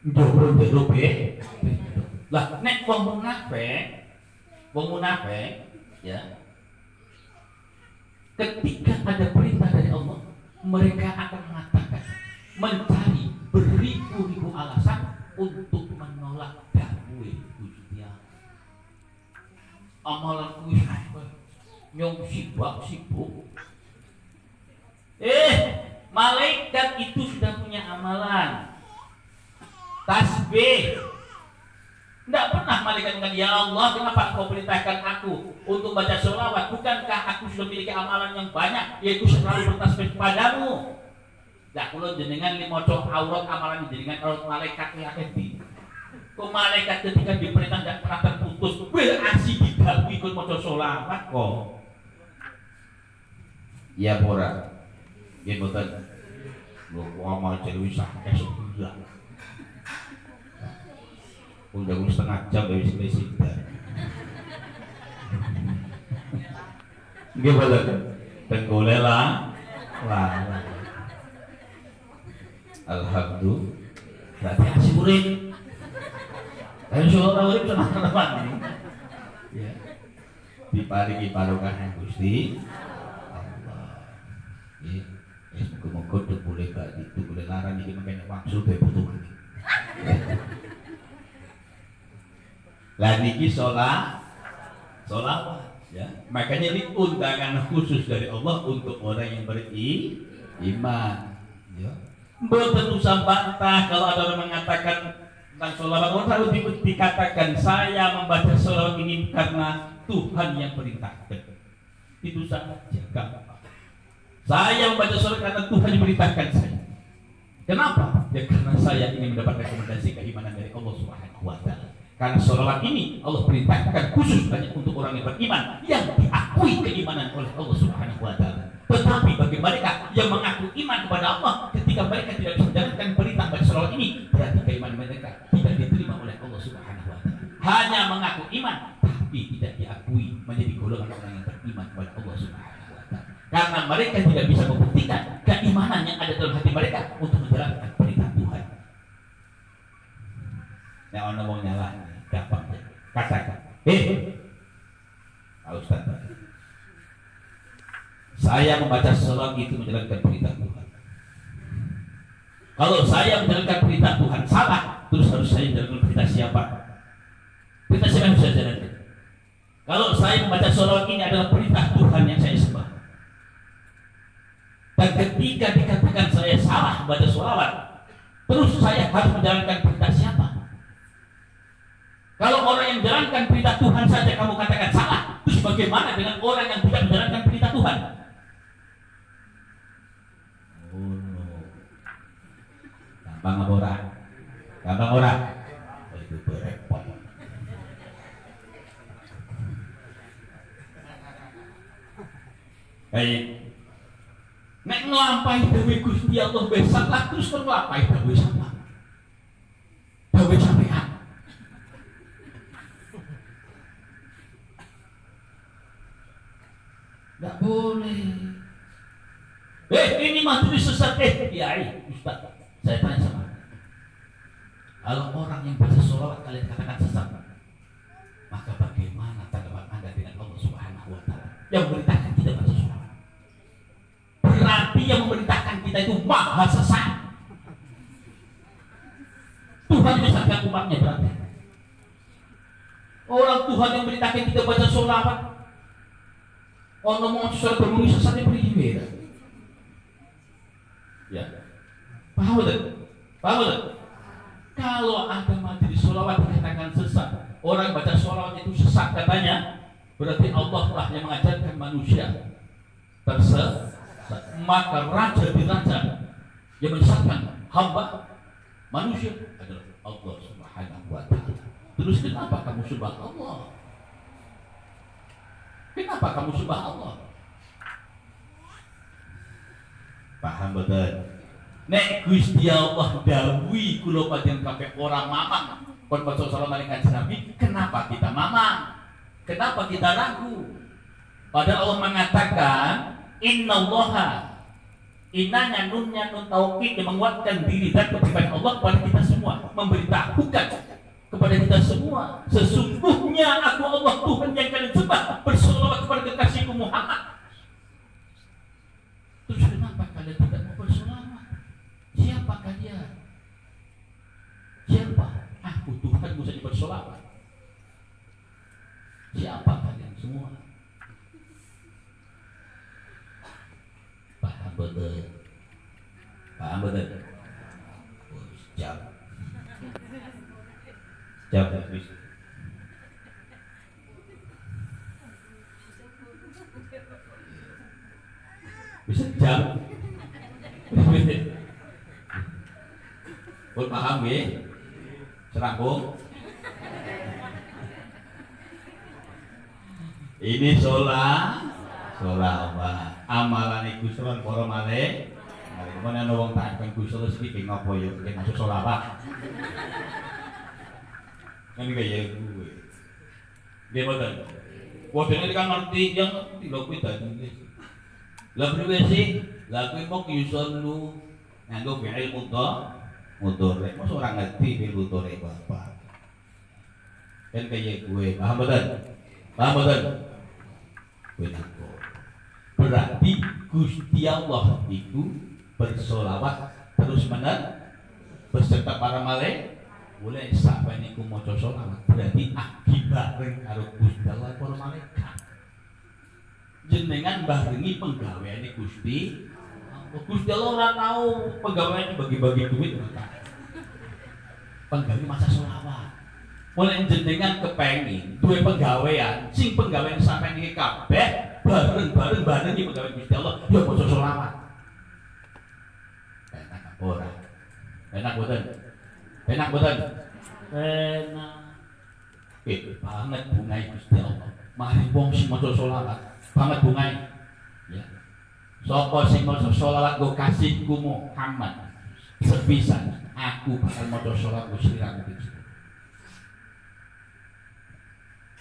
Njero-njero be. Lah nek wong munafik, ya. Ketika ada perintah dari Allah, mereka akan mengatakan, mencari beribu-ribu alasan untuk menolak dawuh Gusti Allah. Amalan kuwi nyong sibuk. Malaikat itu sudah punya amalan. Tasbih. Tidak pernah malaikat mengatakan, ya Allah, kenapa kau perintahkan aku untuk baca sholawat? Bukankah aku sudah memiliki amalan yang banyak, yaitu selalu bertasbih padamu? Nah, kalau jenengan maca aurat amalan jenengan aurat malaikat akeh di. Kok malaikat ketika diperintah tidak pernah terputus, berarti didhawuhi ikut maca sholawat kok. Ya ora. Nggih mboten. Lho amal cewek akeh sebulan. Udah setengah jam dari selesai. Nggih mboten. Tenggolela. Wah. Alhamdulillah. Berarti asih urip. Ayo ora urip tenan-tenan iki. Ya. Diparingi barokah Gusti Allah. Nggih. Wis muga-muga boleh gak itu boleh larang iki mengene waktu be butuh. Lah niki sholawat ya. Makanya ini undangan khusus dari Allah untuk orang yang beriman ya. Mboten usah bantah kalau ada orang mengatakan tentang sholawat harus dikatakan saya membaca sholawat ini karena Tuhan yang perintahkan. Itu saja, gampang. Saya membaca sholawat karena Tuhan yang perintahkan saya. Kenapa? Ya karena saya ingin mendapat rekomendasi keimanan dari Allah Subhanahu wa Ta'ala. Karena sholawat ini Allah perintahkan khusus hanya untuk orang yang beriman, yang diakui keimanan oleh Allah Subhanahu wa Ta'ala. Tetapi bagi mereka yang mengaku iman kepada Allah, ketika mereka tidak bisa menjalankan perintah baca sholawat ini, berarti keimanan mereka tidak diterima oleh Allah Subhanahu wa Ta'ala. Hanya mengaku iman, tapi tidak diakui menjadi golongan orang yang beriman kepada Allah Subhanahu wa Ta'ala. Karena mereka tidak bisa membuktikan keimanan yang ada dalam hati mereka untuk menjalankan perintah Tuhan. Yang orang mau nyala, gampang saja. Katakan, Pak Ustaz, saya membaca sholawat itu menjalankan perintah Tuhan. Kalau saya menjalankan perintah Tuhan salah, terus harus saya menjalankan perintah siapa? Perintah siapa yang bisa jalankan? Kalau saya membaca sholawat ini adalah perintah Tuhan yang saya sembah, dan ketika dikatakan saya salah membaca sholawat, terus saya harus menjalankan perintah siapa? Kalau orang yang menjalankan perintah Tuhan saja kamu katakan salah, terus bagaimana dengan orang yang tidak menjalankan perintah Tuhan? Gampang orang, gampang orang. Itu berepot. Baik. Nek nglampahi dawuh Gusti Allah besaklah terus nglampahi dawuh sama. Dawuh sampean. Enggak boleh. Ini majelis sesat Kiai, Ustaz. Saya tanya sama anda, kalau orang yang baca sholawat kalian katakan sesat, maka bagaimana tanggapan anda dengan Allah Subhanahu wa Ta'ala yang memerintahkan kita baca sholawat? Berarti yang memerintahkan kita itu maha sesat. Tuhan menyesatkan umatnya berarti. Orang Tuhan yang memerintahkan kita baca sholawat, orang ngomong sholawat bermuni sesatnya beribadah. Ya. Paham betul? Paham betul? Kalau ada majelis sholawat dikatakan sesat, orang baca sholawat itu sesat katanya, berarti Allah lah yang mengajarkan manusia tersesat. Maka raja di raja yang menyesatkan hamba manusia adalah Allah Subhanahu wa Ta'ala. Terus kenapa kamu sembah Allah? Kenapa kamu sembah Allah? Paham betul? Nek Gusti Allah dawuhi kula panjenengan kabeh ora mamang kon maca sholawat Kanjeng Nabi, kenapa kita mamang? Kenapa kita ragu? Padahal Allah mengatakan innallaha, innanya nunnya nun taukid yang menguatkan diri dan kepribadian Allah kepada kita semua, memberitahukan kepada kita semua sesungguhnya aku Allah Tuhan yang kalian sembah, bersolawat kepada kekasihku Muhammad. Terus kenapa kalian tidak mau bersolawat? Siapa kalian? Siapa? Aku Tuhanmu saja bersolawat. Siapa kalian semua? Paham betul? Paham betul? Jawab. Jawab bisa. Bisa jawab. Pun paham nggih? Serambung. Ini sholawat. Amalan iku selon para malih. Mari kono ana wong takon Gusti iki ngopo ya iki masuk sholawat. Kan kaya kuwe. Nggih mboten. Wadene kan ngerti yang ngerti lho kuwi dadi. Lah priwe sih? Lah kuwi mok yusallu nganggo fi'il mudhari. Mos ora ngerti fi'il mudhari apa. Kan kaya gue, paham betul? Paham betul? Berarti Gusti Allah itu bersolawat terus menerus beserta para malaikat. Boleh sampai niku maca sholawat berarti akibat karo Gusti Allah para malaikat. Jenengan barengi penggaweane Gusti. Gusti Allah ora tahu pegawainya bagi-bagi duit ora tahu. penggawe maca selawat. Mulai jenengan kepengin duwe penggawean, sing penggawean sampeyan iki kabeh bareng-bareng iki penggawean Gusti Allah, ya maca selawat. Enak apa ora? Enak boten? Enak boten? Enak. Banget bungai Gusti Allah. Mari wong sing maca selawat, banget bungai. Ya. Sapa sing maca selawat go kasihku Muhammad. Sepisan aku bakal maca selawat go sliramu iki.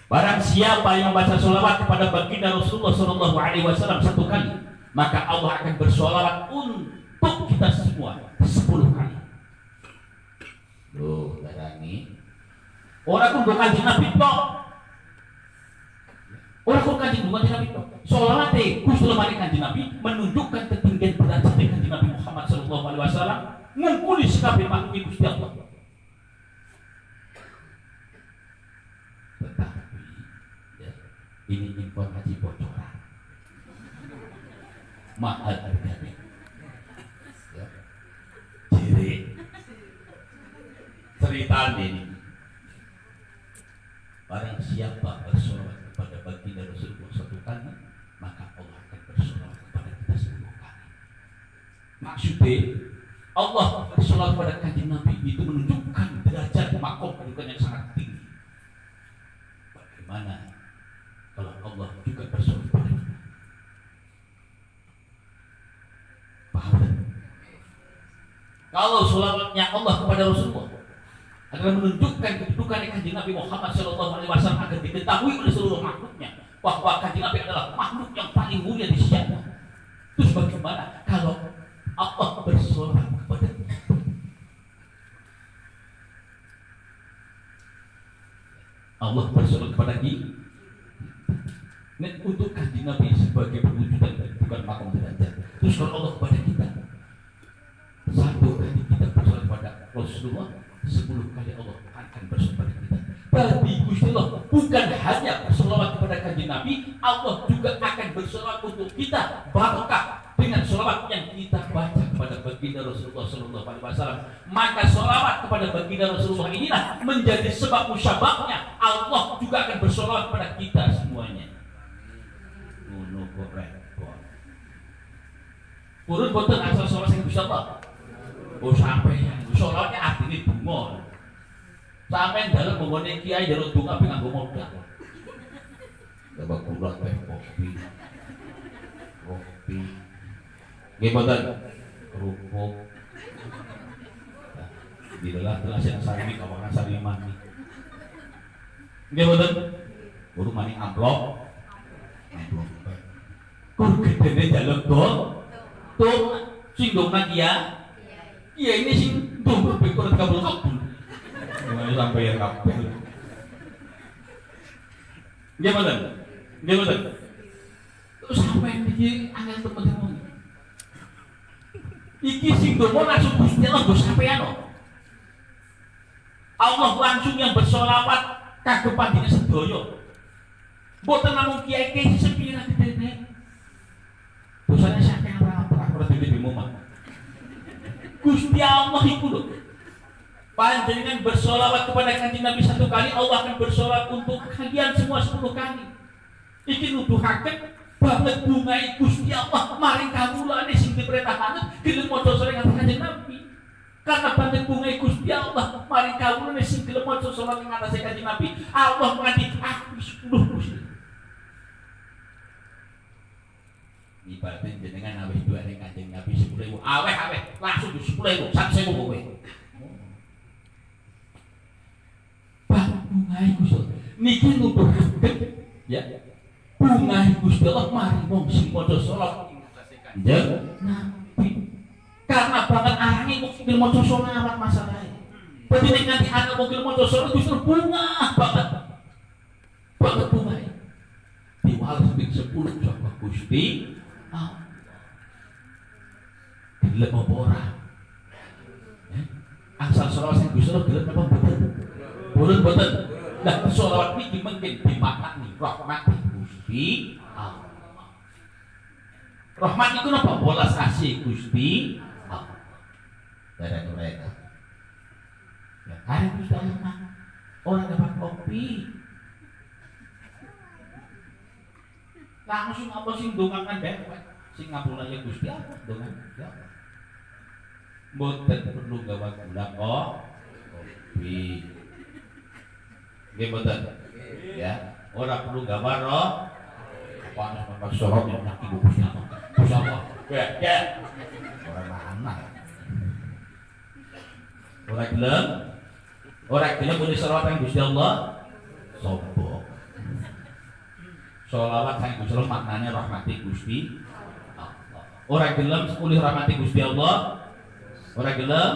Barang siapa yang membaca sholawat kepada baginda Rasulullah Shallallahu Alaihi Wasallam 1 kali, maka Allah akan bersholawat untuk kita semua 10 kali. Loh, darani. Orang pun bukan Nabi tok. Orang pun kanjeng Nabi tok. Sholawat Gusti Allah kanjeng Nabi menunjukkan ketinggian derajat kanjeng Nabi Muhammad Shallallahu Alaihi Wasallam ngungkuli sekabeh makhluk Gusti Allah. Ini informasi bocoran mahal harganya ya. Jadi cerita ini barang siapa bersolawat kepada baginda Rasulullah 1 kali, maka Allah akan bersolawat kepada kita 10 kali. Maksudnya Allah bersolawat kepada kanjeng Nabi itu menunjukkan derajat makom kedudukan yang sangat tinggi. Bagaimana kalau Allah juga bersolawat kepada kita? Paham? Kalau solawatnya Allah kepada Rasulullah adalah menunjukkan kedudukan kanjeng Nabi Muhammad Shallallahu Alaihi Wasallam agar diketahui oleh seluruh makhluknya bahwa kanjeng Nabi adalah makhluk yang paling mulia di sisi Allah. Terus bagaimana kalau Allah bersolawat kepada kita? Allah bersolawat kepada kita. Dan untuk kanjeng Nabi sebagai perwujudan bukan makom derajat. Terus kalau Allah kepada kita 1 kali kita bersolawat kepada Rasulullah, 10 kali Allah akan bersolawat kepada kita. Berarti Gusti Allah bukan hanya bersolawat kepada kanjeng Nabi, Allah juga akan bersolawat untuk kita barokah dengan solawat yang kita baca kepada baginda Rasulullah Sallallahu Alaihi Wasallam. Maka solawat kepada baginda Rasulullah inilah menjadi sebab musyabahnya Allah juga akan bersolawat kepada kita semuanya. Urut boten asal solawat sing Gusti Allah. Oh sampeyan, solawatnya artine bunga. Sampeyan dalem menggone kiai njaluk donga ben nganggo modal. Coba kula teh kopi. Nggih boten. Kerupuk. Di dalam yang sari kawangan sari mani. Nggih boten. Guru mani amplop. Kur gedene njaluk tuh sing dongan dia, iya ini sing dongan berkurang kabul. Mulai sampai yang kabel. Dia betul. Terus sampai ini angin teman-teman. Iki sing dongan langsung Gusti Allah bos sampean loh. Allah langsung yang bersolawat kagem pandine sedaya. Mboten namung kiai-kiai sepira gedene. Dosanya sampean Gusti Allah itu loh. Panjenengan bersolawat kepada kanjeng Nabi 1 kali, Allah akan bersolawat untuk kalian semua 10 kali. Iki nuduhaken banget bungai Gusti Allah maring kawulane sing diperintahkan gelem maca selawat kanjeng Nabi. Karena banget bungai Gusti Allah maring kawulane sing gelem maca selawat ing atase kanjeng Nabi. Allah nganti aku 10 Gusti. Ibaratnya jenengan aweh dua ning kanjeng Nabi 10.000, aweh langsung 10.000, 1.000 kowe. Bungai Gusti niki nuduhaken ya. Bungai Gusti Allah mari wong sing maca selawat ing atase kanjeng Nabi. Karena banget arange kok sing maca selawat masalahe. Berarti nek nganti ana wong sing maca selawat Gusti bunga banget. Banget bungai. Diwales ping 10 saka Gusti gelem apa ora? Asal selawat sing Gusti Allah gelem apa mboten? Boten. Lah selawat niki mungkin dimaknani rahmat Gusti Allah. Rahmat itu napa? Welas kasih Gusti Allah. Dari mereka. Ya, hari Gusti Allah mah orang dapat kopi langsung apa sih dongangan deh sing ngapura ya Gusti Allah dongan Gusti Allah mboten perlu gawa gula kok kopi nggih mboten ya ora perlu gawa roh panas panas sorot yang nyaki Gusti Allah Gusti Allah ya orang mana orang gelem boleh selawatan Gusti Allah sombong. Selawat sang Gusti Allah maknanya rahmati Gusti Allah. Orang gelem sepuluh rahmati Gusti Allah. Orang gelem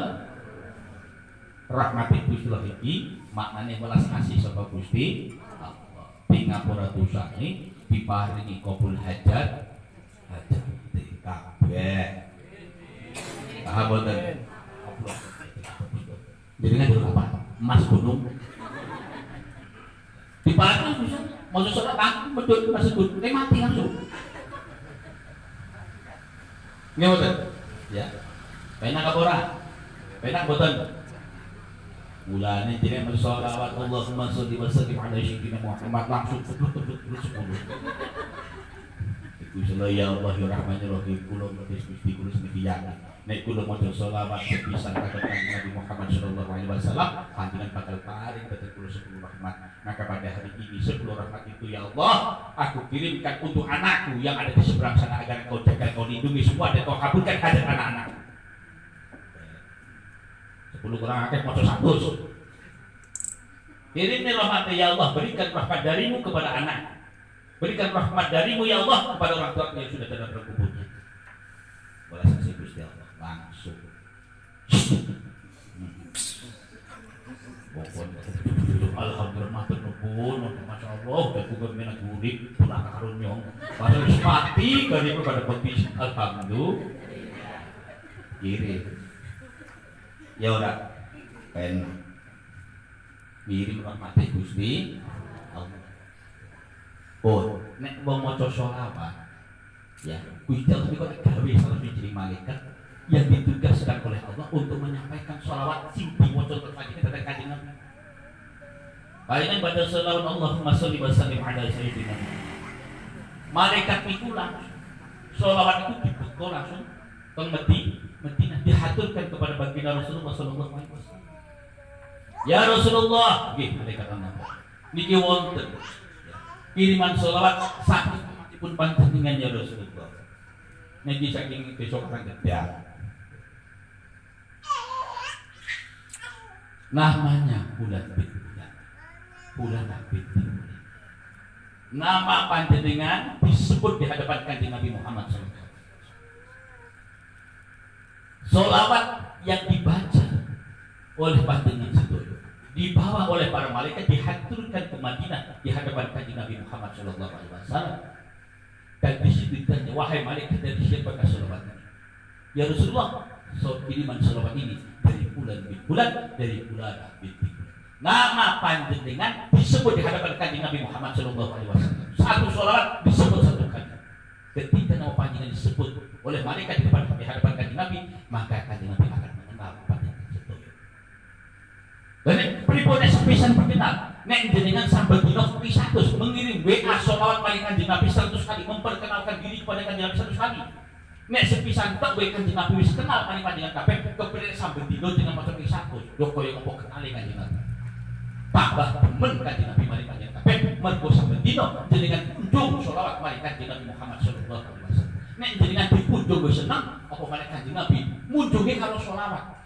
rahmati Gusti Allah iki maknanya welas asih saka Gusti Allah. Pingapura dosane diparingi kabul hajat kabeh. Paham boten? Jadi kan apa? Emas gunung di mana bisa mau sholat aku betul masih gunung mati langsung nggak betul ya penak apa ora penak betul mulanya jadi mau sholawat Allahumma sholli wa sallim ala sayyidina Muhammad langsung terus 10 Gusti ya Allah ya Rahman ya Rahim kula Gusti kula semediana nek kula maca selawat sepisan kagem Nabi Muhammad sallallahu alaihi wasallam panjenengan bakal paring dhateng kula 10 rahmat. Maka pada hari ini 10 rahmat itu ya Allah aku kirimkan untuk anakku yang ada di seberang sana agar kau jaga kau lindungi semua dan kau kabulkan hajat anak-anak. 10 kurang akeh maca 100. Kirimnya rahmat ya Allah, berikan rahmat darimu kepada anak. Berikan rahmat darimu ya Allah kepada orang tua yang sudah dalam kuburnya. Boleh saksi Gusti Allah langsung. Alhamdulillah matur nuwun, masya Allah, udah kubur minat gurik, pulang karun nyong. Padahal mati kali kepada peti. Alhamdulillah. Kiri. Ya udah. Pen. Ngirim rahmati Gusti Allah. Oh, nek wong maca sholawat ya, Gusti Allah niku gawe salah siji malaikat yang ditugaskan oleh Allah untuk menyampaikan sholawat sing diwaca terpagi tentang Kanjeng Nabi. Kalian pada sholawat Allahumma sholli wa sallim ala sayyidina. Malaikat niku langsung sholawat itu dibuka langsung ke Madinah dihaturkan kepada baginda Rasulullah sallallahu alaihi wasallam. Ya Rasulullah, nggih malaikat Allah. Niki wonten kiriman sholawat saking pun panjenengan ya Rasulullah. Niki saking besok akan gedang. Namanya bulan Bidullah. Bulan Bidullah. Nama panjenengan disebut di hadapan Kanjeng Nabi Muhammad SAW. Sholawat yang dibaca oleh panjenengan sedoyo dibawa oleh para malaikat dihaturkan ke Madinah di hadapan Kanjeng Nabi Muhammad sallallahu alaihi wasallam. Dan di situ ditanya, wahai malaikat dari siapakah sholawat ini? Ya Rasulullah, kiriman sholawat ini dari bulan bin bulan dari bulan bin bulan. Nama panjenengan disebut di hadapan Kanjeng Nabi Muhammad sallallahu alaihi wasallam. Satu sholawat disebut satu kali. Ketika nama panjenengan disebut oleh malaikat di hadapan Kanjeng Nabi, maka Kanjeng Nabi akan mengenal panjenengan. Dan pripun sepisan perkenal nek jenengan sampai dino pisatus mengirim WA sholawat paling Kanjeng Nabi 100 kali memperkenalkan diri kepada Kanjeng Nabi 100 kali. Nek sepisan tok WA Kanjeng Nabi wis kenal paling panjenengan kabeh kepriye sampai dino dengan maca pisatus. Yo koyo opo kenali Kanjeng Nabi. Tambah demen Kanjeng Nabi paling panjenengan kabeh mergo sampai dino jenengan kunjung sholawat paling Kanjeng Nabi Muhammad sallallahu alaihi wasallam. Nek jenengan dipunjung wis seneng apa paling Kanjeng Nabi munjunge karo sholawat.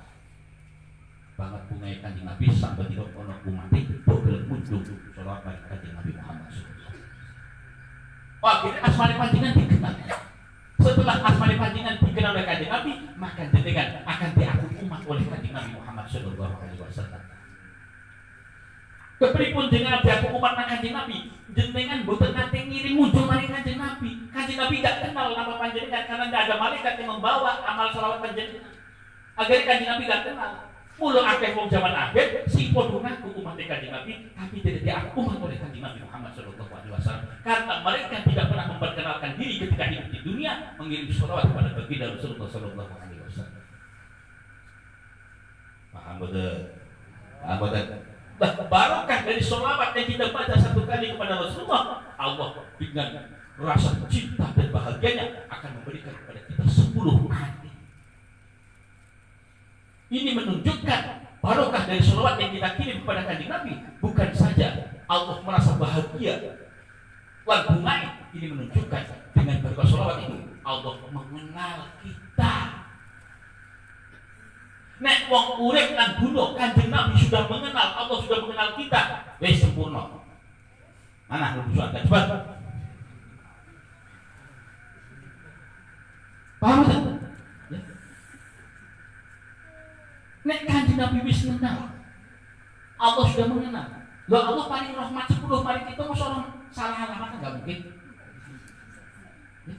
Banget bungai Kanjeng Nabi sampai tidak ono umat itu gelem muncul sholawat bagi Kanjeng Nabi Muhammad SAW. Wah, kira asmane panjenengan dikenal. Setelah asmane panjenengan dikenal oleh Kanjeng Nabi, maka jenengan akan diaku umat oleh Kanjeng Nabi Muhammad SAW. Kepripun jenengan diaku umat Kanjeng Nabi? Jenengan boten nate ngirim muncul maring Kanjeng Nabi. Kanjeng Nabi tidak kenal nama panjenengan karena tidak ada malaikat yang membawa amal sholawat panjenengan. Agar Kanjeng Nabi tidak kenal. Mula akeh wong zaman akhir sing padha ngaku umat Kanjeng Nabi tapi tidak diaku umat oleh Kanjeng Nabi Muhammad sallallahu alaihi wasallam karena mereka tidak pernah memperkenalkan diri ketika hidup di dunia mengirim sholawat kepada baginda Rasulullah sallallahu alaihi wasallam. Paham betul? Barokah dari sholawat yang kita baca satu kali kepada Rasulullah, Allah dengan rasa cinta dan bahagianya akan memberikan kepada kita 10 kali. Ini menunjukkan barokah dari sholawat yang kita kirim kepada Kanjeng Nabi. Bukan saja Allah merasa bahagia lagu naik, ini menunjukkan dengan barokah sholawat itu Allah mengenal kita. Nek wong urip lan bunuh Kanjeng Nabi sudah mengenal, Allah sudah mengenal kita, wis sempurna. Mana lebih suara cepat. Paham tak? Ya. Nek Kanjeng Nabi wis mengenal, Allah sudah mengenal. Loh Allah paling rahmat 10 paling itu masa orang salah alamat enggak mungkin. Ya.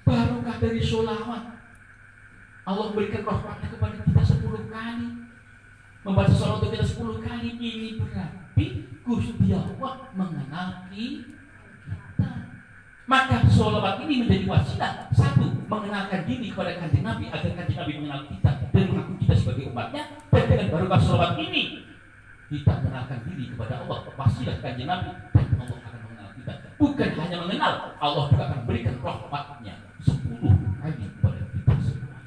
Barokah dari sholawat. Allah berikan rahmatnya kepada kita 10 kali. Membaca sholawat untuk kita 10 kali. Ini berarti Gusti Allah mengenal kita. Maka sholawat ini menjadi wasilah. 1, mengenalkan diri kepada Kanjeng Nabi agar Kanjeng Nabi mengenal kita dan mengaku kita sebagai umatnya. Dan dengan barokah sholawat ini kita mengenalkan diri kepada Allah. Wasilah Kanjeng Nabi dan Allah akan mengenal kita. Bukan hanya mengenal, Allah juga akan berikan rahmatnya 10 kali kepada kita semua.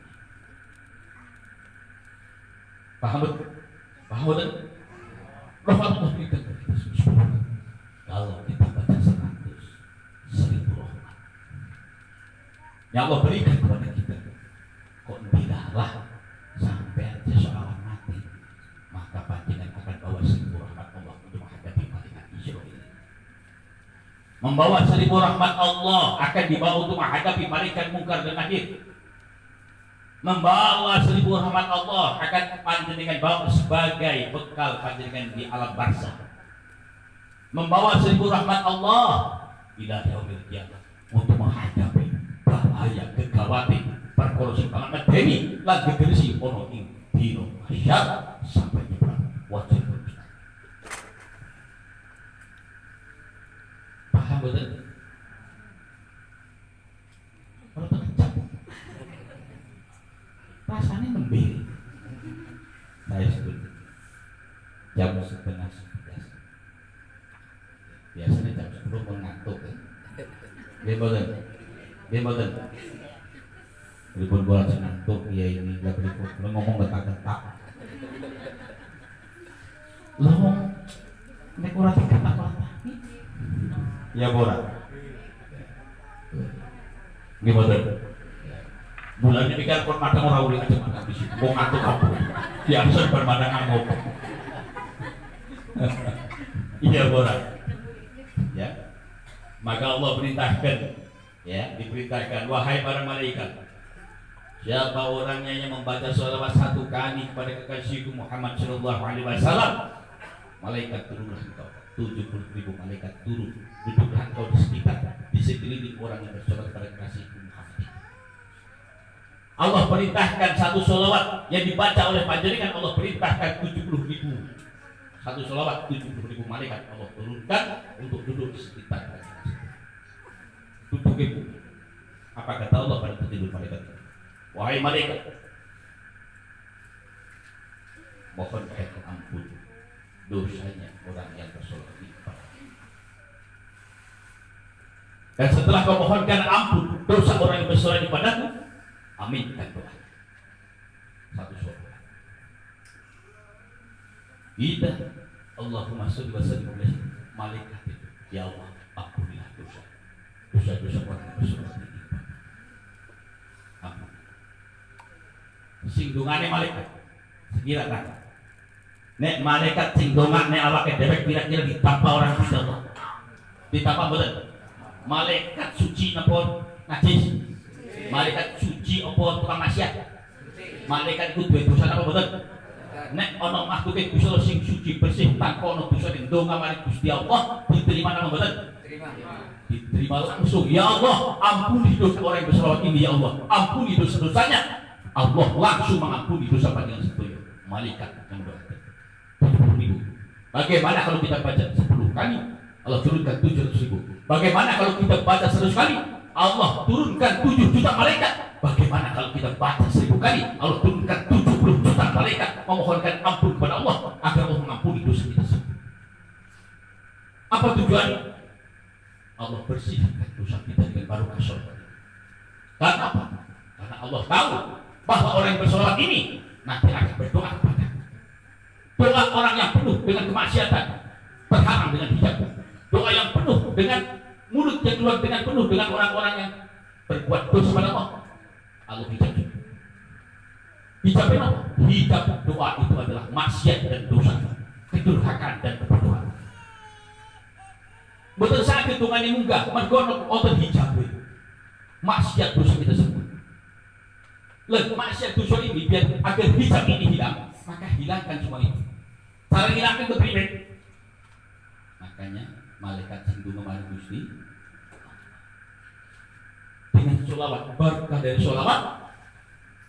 Paham betul? Paham betul? Rahmat Allah berikan kepada kita semua. Kalau kita baca 100.000 rahmat yang Allah berikan kepada kita, kok tidaklah sampai seseorang mati, maka panjenengan akan bawa 1.000 rahmat Allah untuk menghadapi malaikat Israil. Membawa 1.000 rahmat Allah akan dibawa untuk menghadapi malaikat Munkar dan Nakir. Membawa 1.000 rahmat Allah akan panjenengan bawa sebagai bekal panjenengan di alam barzah. Membawa 1.000 rahmat Allah ila yaumil qiyamah untuk menghadapi bahaya gegawati perkara sing banget medeni lan gegerisi ono ing dina mahsyar sampai nyebrang wajib mustaqim. Paham betul? Kalau terkejap rasanya lembih. Saya sebut jam 10:30. Biasanya jam 10 mau ngantuk kan? Dia boten. Telepon bola ngantuk, ya ini gak telepon. Lo ngomong getak-getak. Lo nek ora getak-getak. Ya bola. Nggih boten. Mulanya pikir kon madang ora uli aja makan di situ. Wong ngantuk apa? Biasa bermadang ngamuk. Iya bola. Ya. Maka Allah perintahkan, ya, diperintahkan, wahai para malaikat, siapa orangnya yang membaca sholawat 1 kali kepada kekasihku Muhammad sallallahu alaihi wasallam, malaikat turunlah engkau. 70.000 malaikat turun, duduklah engkau di sekitar, di sekeliling orang yang bersolat kepada kekasihku Muhammad. Allah perintahkan 1 sholawat yang dibaca oleh panjenengan, Allah perintahkan 70.000. 1 sholawat 70.000 malaikat Allah turunkan untuk duduk di sekitar. Duduk ibu. Apa kata Allah pada tertidur malaikat? Wahai malaikat, mohon ampun dosanya orang yang bersolat ini. Dan setelah kau mohonkan ampun dosa orang yang bersolat kepadaku, aminkan doa. 1 sholawat. Kita Allahumma sholli wa sallim alaihi malaikat itu, ya Allah ampunilah dosa-dosa orang yang bersolat ini. Ampun. Singgungannya malaikat sekira kan. Nek malaikat singgungan nek awake dhewe kira-kira ditampa orang Gusti Allah. Ditampa mboten? Malaikat suci napa najis? Malaikat suci apa tukang maksiat? Malaikat kudu duwe dosa apa mboten? Nek ana makhluke Gusti Allah sing suci bersih tanpa ana dosa ning ndonga marang Gusti Allah, diterima napa mboten? Diterima langsung. Ya Allah, ampuni dosa orang yang berselawat ini, ya Allah. Ampuni dosa-dosanya. Allah langsung mengampuni dosa panjenengan sedaya. Malaikat yang berada. 70.000. Bagaimana kalau kita baca 10 kali? Allah turunkan 700.000. Bagaimana kalau kita baca 100 kali? Allah turunkan 7 juta malaikat. Bagaimana kalau kita baca 1000 kali? Allah turunkan 70 juta malaikat memohonkan ampun kepada Allah agar Allah Apa tujuan? Allah bersihkan dosa kita dengan barokah sholawat. Karena apa? Karena Allah tahu bahwa orang yang bersolawat ini nanti akan berdoa kepada doa orang yang penuh dengan kemaksiatan terhalang dengan hijab, doa yang penuh dengan mulut yang keluar dengan penuh dengan orang-orang yang berbuat dosa pada Allah hijab. Hijabnya apa? Hijab doa itu adalah maksiat dan dosa, kedurhakaan dan kebodohan. Betul sakit tungan ini munggah, mergono otot hijab maksiat dosa kita sebut. Maksiat dosa ini biar agar hijab ini hilang, maka hilangkan semua itu. Cara hilangkan itu primer. Makanya malaikat singgung kepada Gusti dengan sholawat, berkah dari sholawat,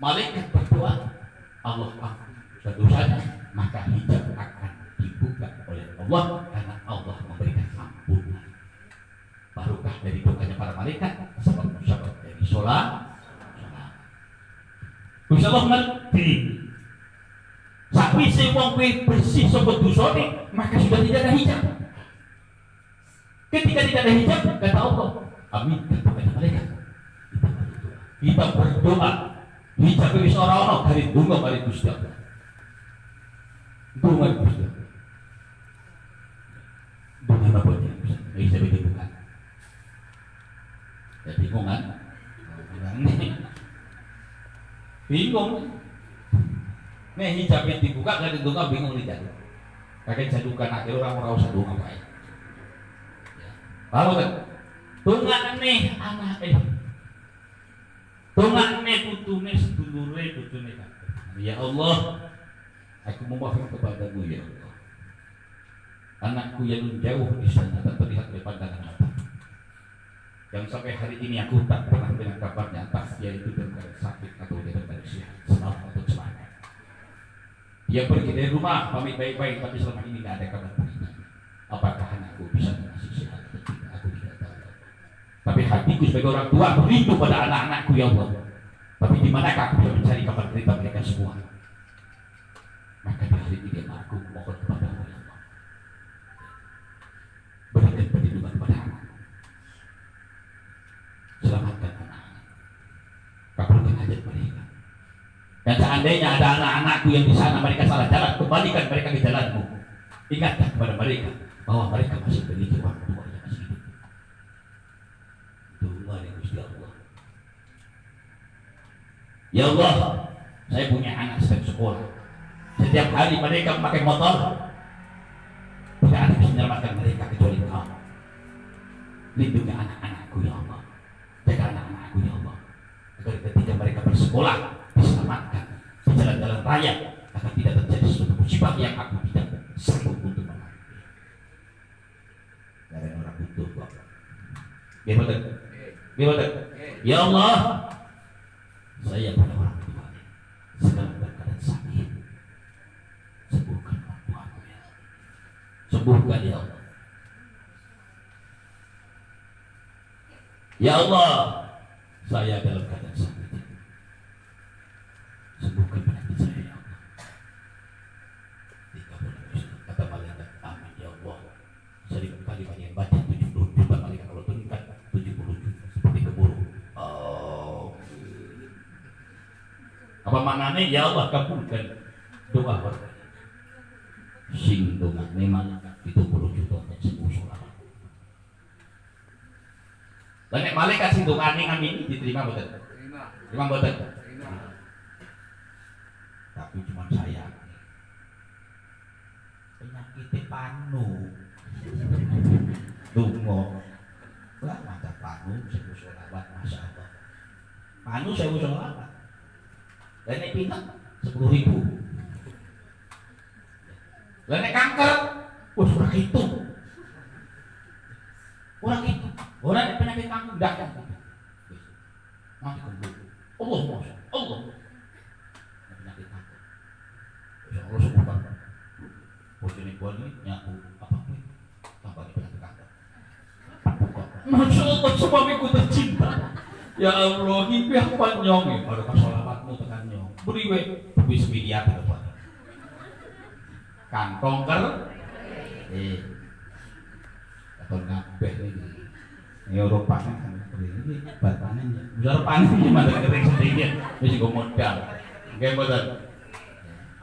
malaikat berdoa, Allah ampun dosa-dosanya, maka hijab akan dibuka oleh Allah karena Allah memberikan ampunan. Barokah dari doanya para malaikat, sebab dari sholat. Gusti Allah ngerti. Sapi si wong kuwi bersih saka dosane, maka sudah tidak ada hijab. Ketika tidak ada hijab, kata Allah, amin, kata malaikat. Kita berdoa, hijab wis ora ana dari donga mari Gusti Allah. Donga Gusti Allah. Donga apa ya? Hijab itu bukan. Ya bingung kan? Bingung. Nih hijab yang dibuka dari donga bingung nih jadi. Kakek jadukan akhir orang usah donga baik. Paham kan? Donga nih anak donga nih putune sedulure putune kabeh. Ya Allah, aku memohon kepadamu ya Allah. Anakku yang jauh di sana tak terlihat oleh pandangan mata. Yang sampai hari ini aku tak pernah dengar kabarnya, entah dia itu dalam keadaan sakit atau dia dalam keadaan sehat, selamat atau semangat. Dia pergi dari rumah, pamit baik-baik, tapi selama ini tidak ada kabar berita. Apakah anakku bisa masih sehat atau tidak? Aku tidak tahu. Tapi hatiku sebagai orang tua rindu pada anak-anakku ya Allah. Tapi di manakah aku bisa mencari kabar berita mereka semua? Maka di hari ini aku mohon kepadamu ya Allah. Berikan perlindungan pada anak. Selamatkan anak-anak. Kabulkan hajat mereka. Dan seandainya ada anak-anakku yang di sana mereka salah jalan, kembalikan mereka ke jalanmu. Ingatkan kepada mereka bahwa mereka masih memiliki orang tua yang masih hidup. Doa dari Gusti Allah. Ya Allah, saya punya anak sedang sekolah. Setiap hari mereka memakai motor. Tidak ada yang bisa menyelamatkan mereka kecuali Engkau. Lindungi anak-anakku ya Allah. Jaga anak-anakku ya Allah. Agar ketika mereka bersekolah diselamatkan di jalan-jalan raya, agar tidak terjadi suatu musibah yang aku tidak sanggup untuk menghadapi. Dari orang butuh Bapak. Gimana? Ya Allah, saya pada orang tua sedang berkeadaan sakit. Sembuhkan orang tuaku ya. Sembuhkan ya Allah. Ya Allah, saya dalam keadaan sakit. Sembuhkan penyakit saya ya Allah. Kata malaikat, amin ya Allah. Sering kali banyak baca 70 juta malaikat, kalau turunkan 70 juta seperti gemuruh. Oh. Apa maknanya? Ya Allah kabulkan doa warga. Sing doa memang 70 juta untuk sembuh sholat. Dan malaikat sing doa amin diterima betul. Terima betul. Tapi cuma saya penyakit panu dungo lah macam panu saya sholawat masya Allah panu saya sholawat dan ini pintar 10.000 dan ini kanker orang itu orang yang penyakit kanker tidak kan mati kembali Allah masya Allah penyakit kanker insya Allah sembuhkan bojone gua ini nyaku apapun tambah di penyakit kanker. Masya Allah suamiku tercinta. Ya Allah ini apa nyong ya pada kesolawatmu tekan nyong beri we wis miliar apa kantong ker kon kabeh iki. Eropa kan ini barpanen ya. Besar panen iki mah kering sedikit. Wis go modal. Nggih mboten.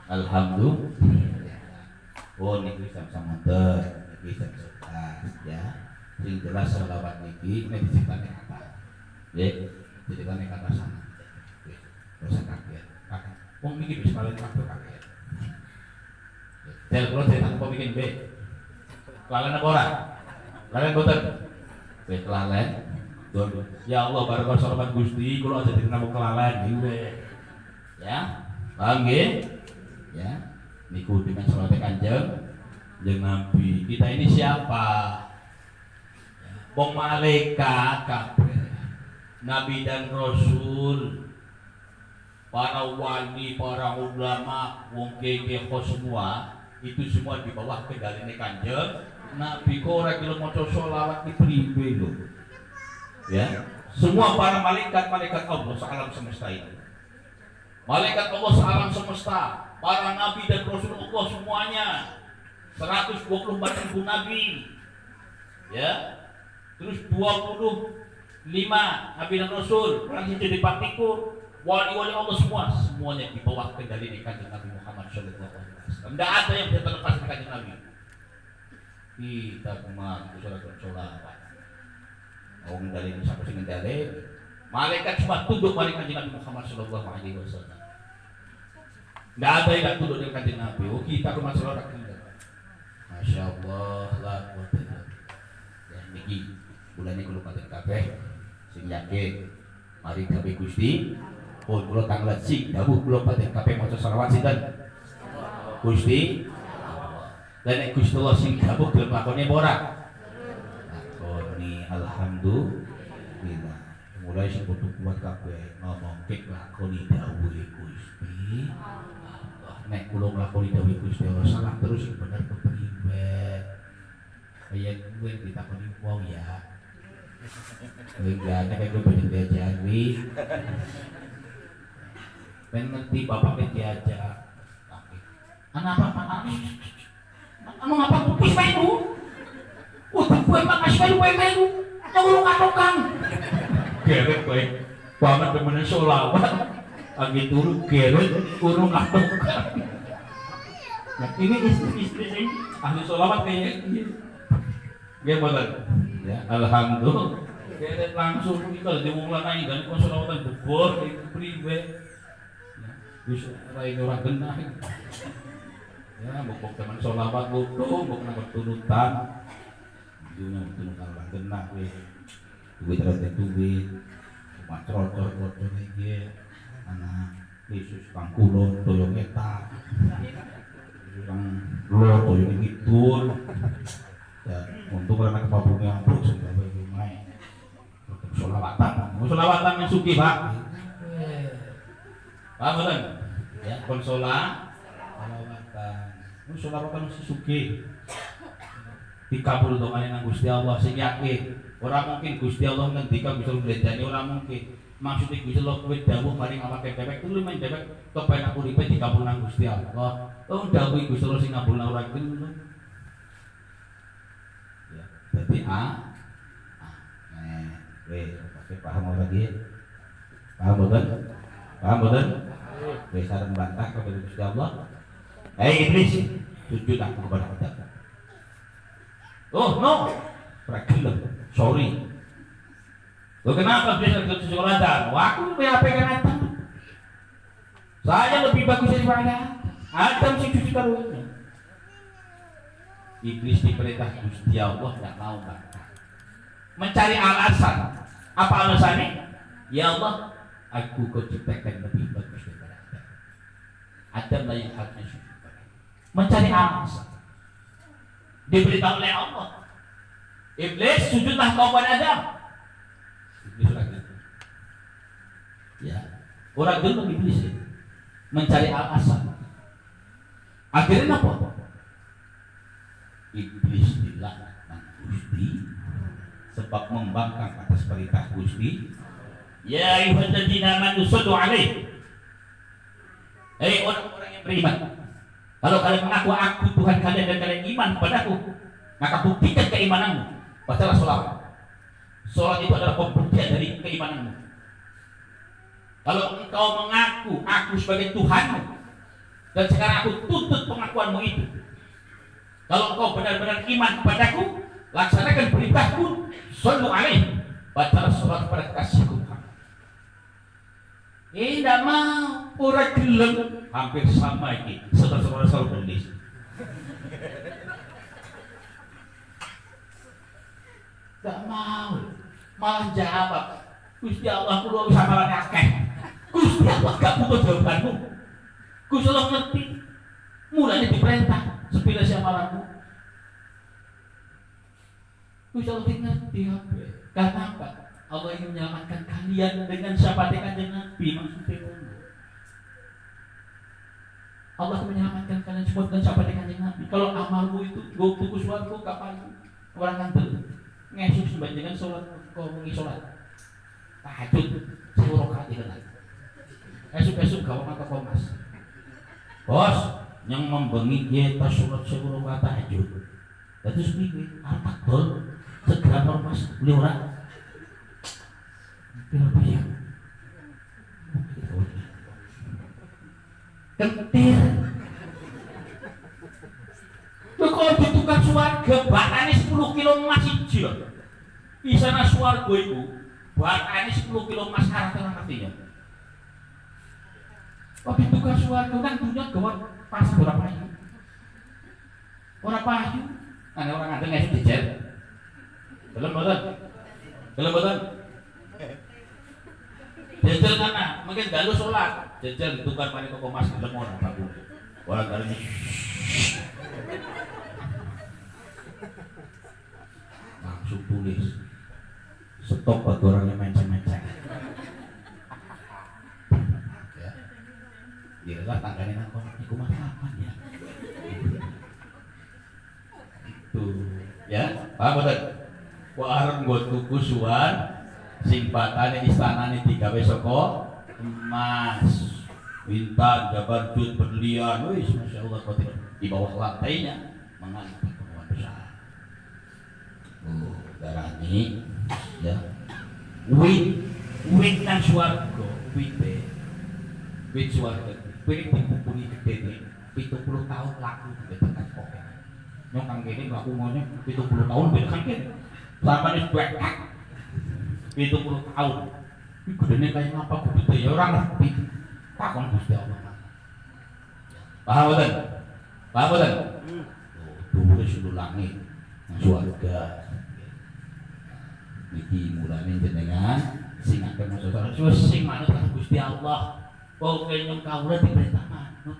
Alhamdulillah. Oh niki sama-sama niki sebelas ya. Sing jelas selawat niki nek diciptane kata. Nggih, diciptane kata sama. Wis ora kaget. Wong niki wis paling kabeh kaget. Del kula cetak apa bikin B? Kelalen apa ora? Kelalen boten? Wis kelalen. Ya Allah bareng soroban Gusti kula aja ditenemu kelalen nggih. Ya. Paham nggih? Ya. Niku dengan salawat Kanjeng Nabi. Kita ini siapa? Wong malaikat kabeh. Nabi dan Rasul, para wali, para ulama, wong keke semua itu semua di bawah kendali Kanjeng Nabi. Kok ora gelem maca selawat iki priwe lho. Ya, semua para malaikat Allah sealam semesta ini. Malaikat Allah sealam semesta, para nabi dan rasul Allah semuanya 124.000 nabi. Ya. Terus 25 nabi dan rasul, orang yang jadi partikur, wali-wali Allah semuanya di bawah kendali Kanjeng Nabi Muhammad sallallahu alaihi wasallam. Tidak ada yang bisa terlepas dari Kanjeng Nabi. Kita kemana sholat. Orang dari siapa sih ngendali? Malaikat cuma tunduk pada Kanjeng Nabi Muhammad sallallahu alaihi wasallam. Tidak ada yang tunduk dengan Kanjeng Nabi. Oh kita kemana sholat kita. Masya Allah lah buat itu. Ya niki bulan ini kalau paten kabeh sing yakin mari kabeh Gusti. Oh kula tanggal sing dawuh kula paten kabeh maca selawat sinten? Gusti. Dan nek Gusti Allah sing dawuh gelem lakone apa ora? Lakoni alhamdulillah. Mulai sing kudu kuat kabeh ngomong kek lakoni dawuh Gusti. Nek kula nglakoni dawuh Gusti Allah salah terus sing bener kepriwe? Kaya gue ditakoni wong ya. Enggak, kayak gue banyak diajar wi. Pengen ngerti bapak diajar. Anak apa? Anu apa kupis melu? Udah gue makasih melu. Nyolong tukang. Geret gue. Banget bener solawat. Lagi turun geret urung tukang. Nah, ini istri sing ahli solawat kayaknya ini. Nggih mboten. Ya, alhamdulillah. Geret langsung kita diwulangi dan konsolawatan bubur itu priwe. Wis ora ora genah. Ya, mbok teman solawat butuh, mbok nang tunutan. Dina tunutan ora genah wis. Duit ora duit. Macrol-macrol iki ana Yesus kang kulon toyo ketak. Kang loro toyo kidul. Ya, untuk anak papung yang buruk sudah berumai. Solawatan yang suki pak. Pak betul. Ya, solawatan. Solawatan si suki. Dikabul doa yang Gusti Allah sing yakin. Orang mungkin Gusti Allah ngendika bisa bledani orang mungkin. Maksudnya Gusti Allah kowe dawuh maring awake dewek kuwi men dewek kepenak uripe dikabul nang Gusti Allah. Oh dawuh Gusti Allah sing ngabulna ora gelem. Jadi paham lagi? Paham betul? Sareng bantah kepada Gusti Allah. Iblis, sujud aku kepada Adam. Oh no, prakilem, sorry. Lo kenapa bisa sujud Adam? Aku PHP kan Adam. Saya lebih bagus daripada Adam sih sujud karunya. Iblis diperintah Gusti Allah tidak mau bantah. Mencari alasan. Apa alasannya? Ya Allah, aku kau ciptakan lebih bagus daripada Adam. Adam lah yang harusnya sujud pada. Mencari alasan. Diberitahu oleh Allah. Iblis sujudlah kau pada Adam. Iblis lagi. Ya, orang dulu iblis ya. Mencari alasan. Akhirnya apa? Iblis dilaknat Gusti sebab membangkang atas perintah Gusti. Ya ayyuhalladzina amanu sallu alaihi. Hei orang-orang yang beriman, kalau kalian mengaku aku Tuhan kalian dan kalian iman kepadaku, maka buktikan keimananmu Bacalah sholawat. Sholat itu adalah pembuktian dari keimananmu. Kalau engkau mengaku aku sebagai Tuhanmu dan sekarang aku tuntut pengakuanmu itu. Kalau engkau benar-benar iman kepadaku, laksanakan perintahku, shollu alaihi, bacalah sholat pada kasihku. Tidak mau, ora gelem, hampir sama ini. Saudara-saudara belis. Gak mau, malah jawab, Gusti Allah kulo samaran akeh. Gusti Allah gak butuh jawabanmu. Gusti Allah ngerti. Mulanya diperintah sepila samaranmu. Gusti Allah ngerti apa? Karena apa? Allah ingin menyelamatkan kalian dengan syafaat Kanjeng Nabi, maksudnya Allah menyelamatkan kalian semua dengan syafaat Kanjeng Nabi. Kalau amalmu itu gue tuku suaraku kapan orang ngantel ngesuk sembahyang sholat, kau mengi sholat tahajud sepuluh kali kan esuk gawang atau komas bos yang membengi kita sholat sepuluh kali tahajud itu sepiwe apa tol segera normas beli orang berapa ya kentir lu kalau ditukar suarga batanya 10 kilo emas hijau di sana suarga itu batanya 10 kilo emas artinya kalau ditukar suarga kan dunia gawat pas berapa itu orang payu ada orang ada ngasih jejer dalam badan jejer karena mungkin galu sholat jejer ditukar pada toko emas dalam orang bagus orang kali langsung tulis stop bagi orang yang menceng-menceng ya lah tangganya nang kono iku apa ya itu ya paham betul kok arep nggo tuku suar sing batane istanane digawe saka emas bintang jabar jut berlian wis masyaallah kotir di bawah lantainya mengangkat penguat besar darani ya wit nang swarga wit swarga wit dikumpuli gede 70 tahun laku tekan poket nyong kang kene laku ngene 70 tahun beda kan kene sampai wis bekak 70 tahun iki gedene kaya ngapa ku gede ya ora ngerti takon Gusti Allah paham boten dhuwure sundul langit nang swarga iki mulane jenengan sing akeh maksudane wis sing manut karo Gusti Allah. Pokoke nyong kawula diperintah manut.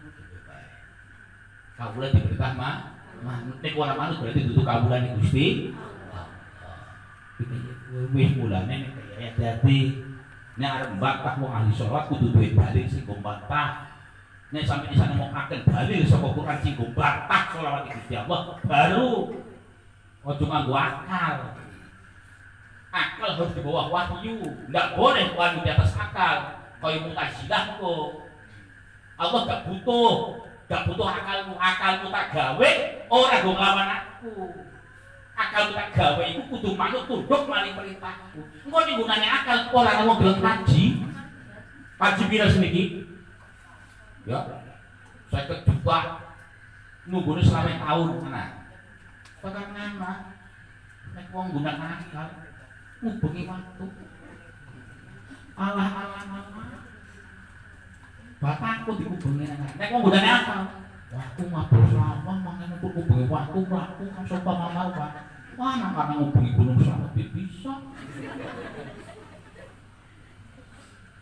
Kawula diperintah manut. Nek ora manut berarti dudu kawulane Gusti. Wis mulane nek kaya dadi nek arep mbantah wong ahli salat kudu duwe dalil sing bantah. Nek sampe isane mokaken dalil saka Quran sing bantah selawat Gusti Allah baru ojo nganggo akal. Akal harus di bawah wahyu, nggak boleh wahyu di atas akal. Kau mutazilah kok. Allah nggak butuh akalmu tak gawe, orang gue ngelawan aku. Akalmu tak gawe itu kudu manut tunduk maling perintahku. Engkau nih gunanya akal, orang mau bilang kaji pira sedikit. Ya, saya kejuta nunggu selama tahun mana? Bahkan nama, nek wong gunakan akal. Ngubengi waktu Allah bataku dikubengi nek wong godane akal waktu mabur selama mangane pun ngubengi waktu kan sopa mamal Pak mana karena ngubengi gunung selamat bisa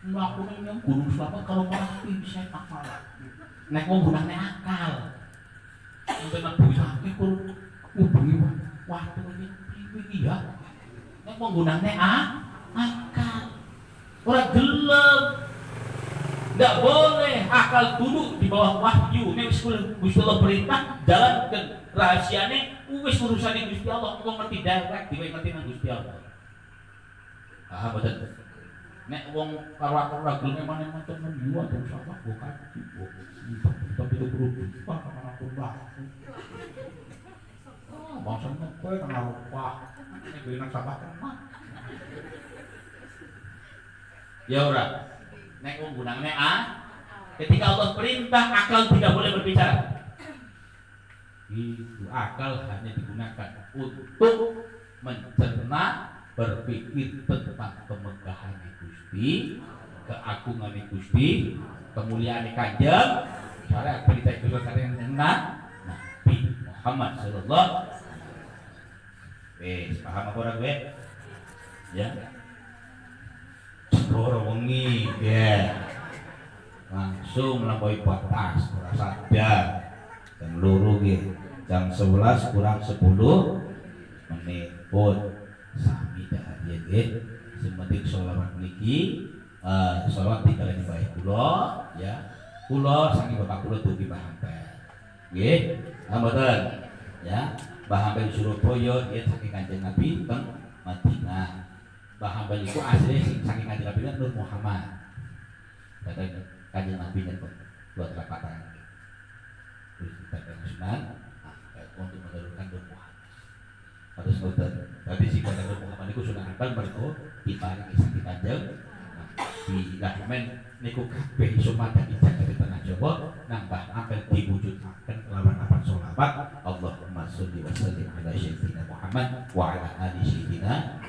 melakukan yang gunung selamat kalau pasti bisa akal nek wong godane akal sampai nabi sakit pun ngubengi waktu ini ya nek penggunane akal ora gelem nggak boleh akal duduk di bawah wahyu nek Gusti Allah perintah jalankan rahasiane wis urusane Gusti Allah engko ngerti direct diwe ngerti nang Gusti Allah betul nek wong karo ora gelem macam menjual terus apa bukan tapi itu perlu apa aku bang seneng kowe kena rupa. Nek belinan sampah kena. Ya ora. Nek wong gunane ketika Allah perintah akal tidak boleh berbicara. Itu akal hanya digunakan untuk mencerna, berpikir tentang kemegahan Gusti, keagungan Gusti, kemuliaan Kanjeng. Cara berita itu kalian Nabi Muhammad sallallahu. Wes paham apa ora kowe? Ya. Ora wengi ya. Langsung melampaui batas, ora sadar. Jam loro nggih, jam 11 kurang 10 menit pun sami dah dia nggih. Sing penting selawat niki selawat dikalani bae kula ya. Kula saking bapak kula dugi Mbah Hampel. Nggih, mboten ya. Mbah Hampel Surabaya dia saking Kanjeng Nabi teng Madinah. Mbah Hampel iku asline sing saking Kanjeng Nabi Nur Muhammad. Kadang Kanjeng Nabi nyebut dua telapak tangan. Terus kita Sunan untuk menurunkan Nur Muhammad. Terus ngoten. Tadi si Kanjeng Nur Muhammad iku Sunan Ampel mergo diparingi saking Kanjeng Nabi. Lah men niku kabeh iso madani jagat tanah Jawa nambah Ampel diwujudaken kelawan lapan sholawat. Allahumma sholli wa sallim ala sayyidina Muhammad wa ala ali sayyidina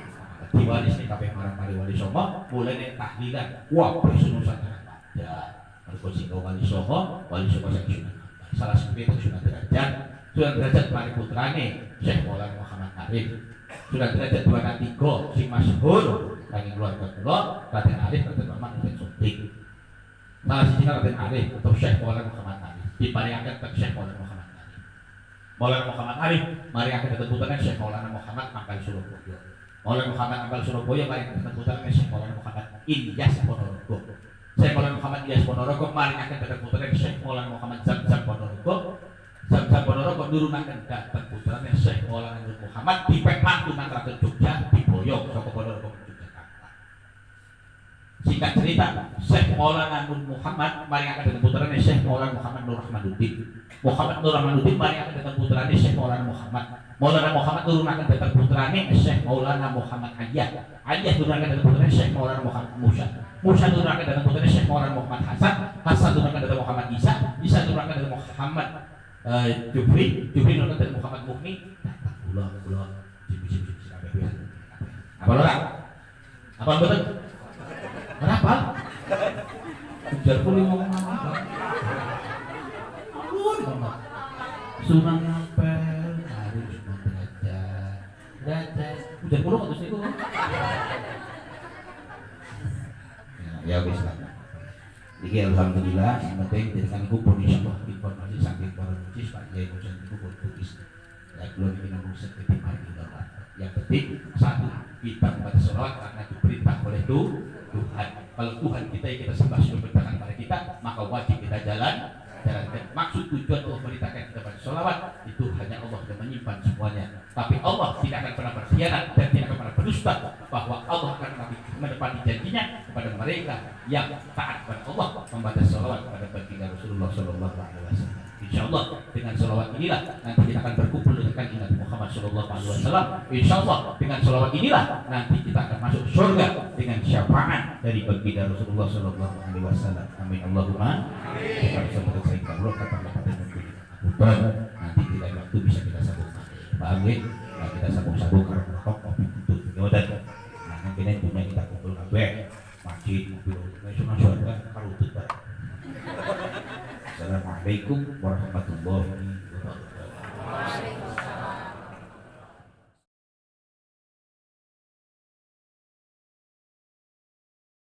diwaris nih kabeh marang-mari wali songo mulai nek tahlilan wah Nusantara ya mergo sing wali songo sak Sunan salah siji Sunan Derajat mari putrane Syekh Maulana Muhammad Arif Sunan Derajat 2 sing masyhur saking keluarga kula Raden Arif Raden Muhammad Raden Sodik salah siji Raden Arif atau Syekh Maulana Muhammad Arif diparingaken ke Syekh Maulana Muhammad Arif Maulana Muhammad Arif mari akan putrane Syekh Maulana Muhammad Ampel Surabaya Maulana Muhammad Ampel Surabaya mari putrane Syekh Maulana Muhammad Ilyas Ponorogo Syekh Maulana Muhammad Ilyas Ponorogo mari akan putrane Syekh Maulana Muhammad Zamzam Ponorogo Zamzam Ponorogo nurunaken dhateng putrane Syekh Maulana Nur Muhammad dipek mantunan Raden Jogja diboyong saka Ponorogo Yogyakarta. Singkat cerita Syekh Maulana Nur Muhammad mari akan putrane Syekh Maulana Muhammad Nur Rahmanuddin Muhammad Nur Rahmanuddin mari akan putrane Syekh Maulana Muhammad nurunaken dhateng putrane Syekh Maulana Muhammad Aliyah nurunaken dhateng putrane Syekh Maulana Muhammad Musa nurunaken dhateng putrane Syekh Maulana Muhammad Hasan nurunaken dhateng Muhammad Isa nurunaken dhateng Muhammad Jufri nurunaken dhateng Muhammad Mukni kula cibi-cibi kabeh apa lho apa mboten berapa ujar kula ngomong apa Sunan Ampel harus derajat ujar kula kok niku ya wis lah. Iki alhamdulillah yang penting dengan kupon insyaallah informasi saking para mucis Pak Yai Musa niku pun tulis. Ya kula iki namung seperti mari kita. Yang penting satu kita membaca selawat karena diperintah oleh Tuhan. Kalau Tuhan kita sembah sudah bertahan pada kita, maka wajib kita jalankan. Maksud tujuan Allah memerintahkan kita baca selawat itu hanya Allah yang menyimpan semuanya. Tapi Allah tidak akan pernah berkhianat dan tidak akan pernah berdusta bahwa Allah akan menepati janjinya kepada mereka yang taat kepada Allah membaca selawat kepada baginda Rasulullah Sallallahu Alaihi Wasallam. Insyaallah dengan selawat inilah nanti kita akan berkumpul dengan kanjeng Nabi Muhammad Sallallahu Alaihi Wasallam. Insyaallah dengan selawat inilah nanti kita akan masuk surga dengan syafaat dari baginda Rasulullah Sallallahu Alaihi Wasallam. Amin Allahumma. Kita bisa selesai kalau kata-kata mungkin nanti tidak waktu bisa kita sambung. Paham ya? Nah, kita sambung-sambung karena kopi tutup. Kemudian nah nanti punya kita kumpul kabeh masjid mobil nasional surga kalau tutup. Assalamualaikum warahmatullahi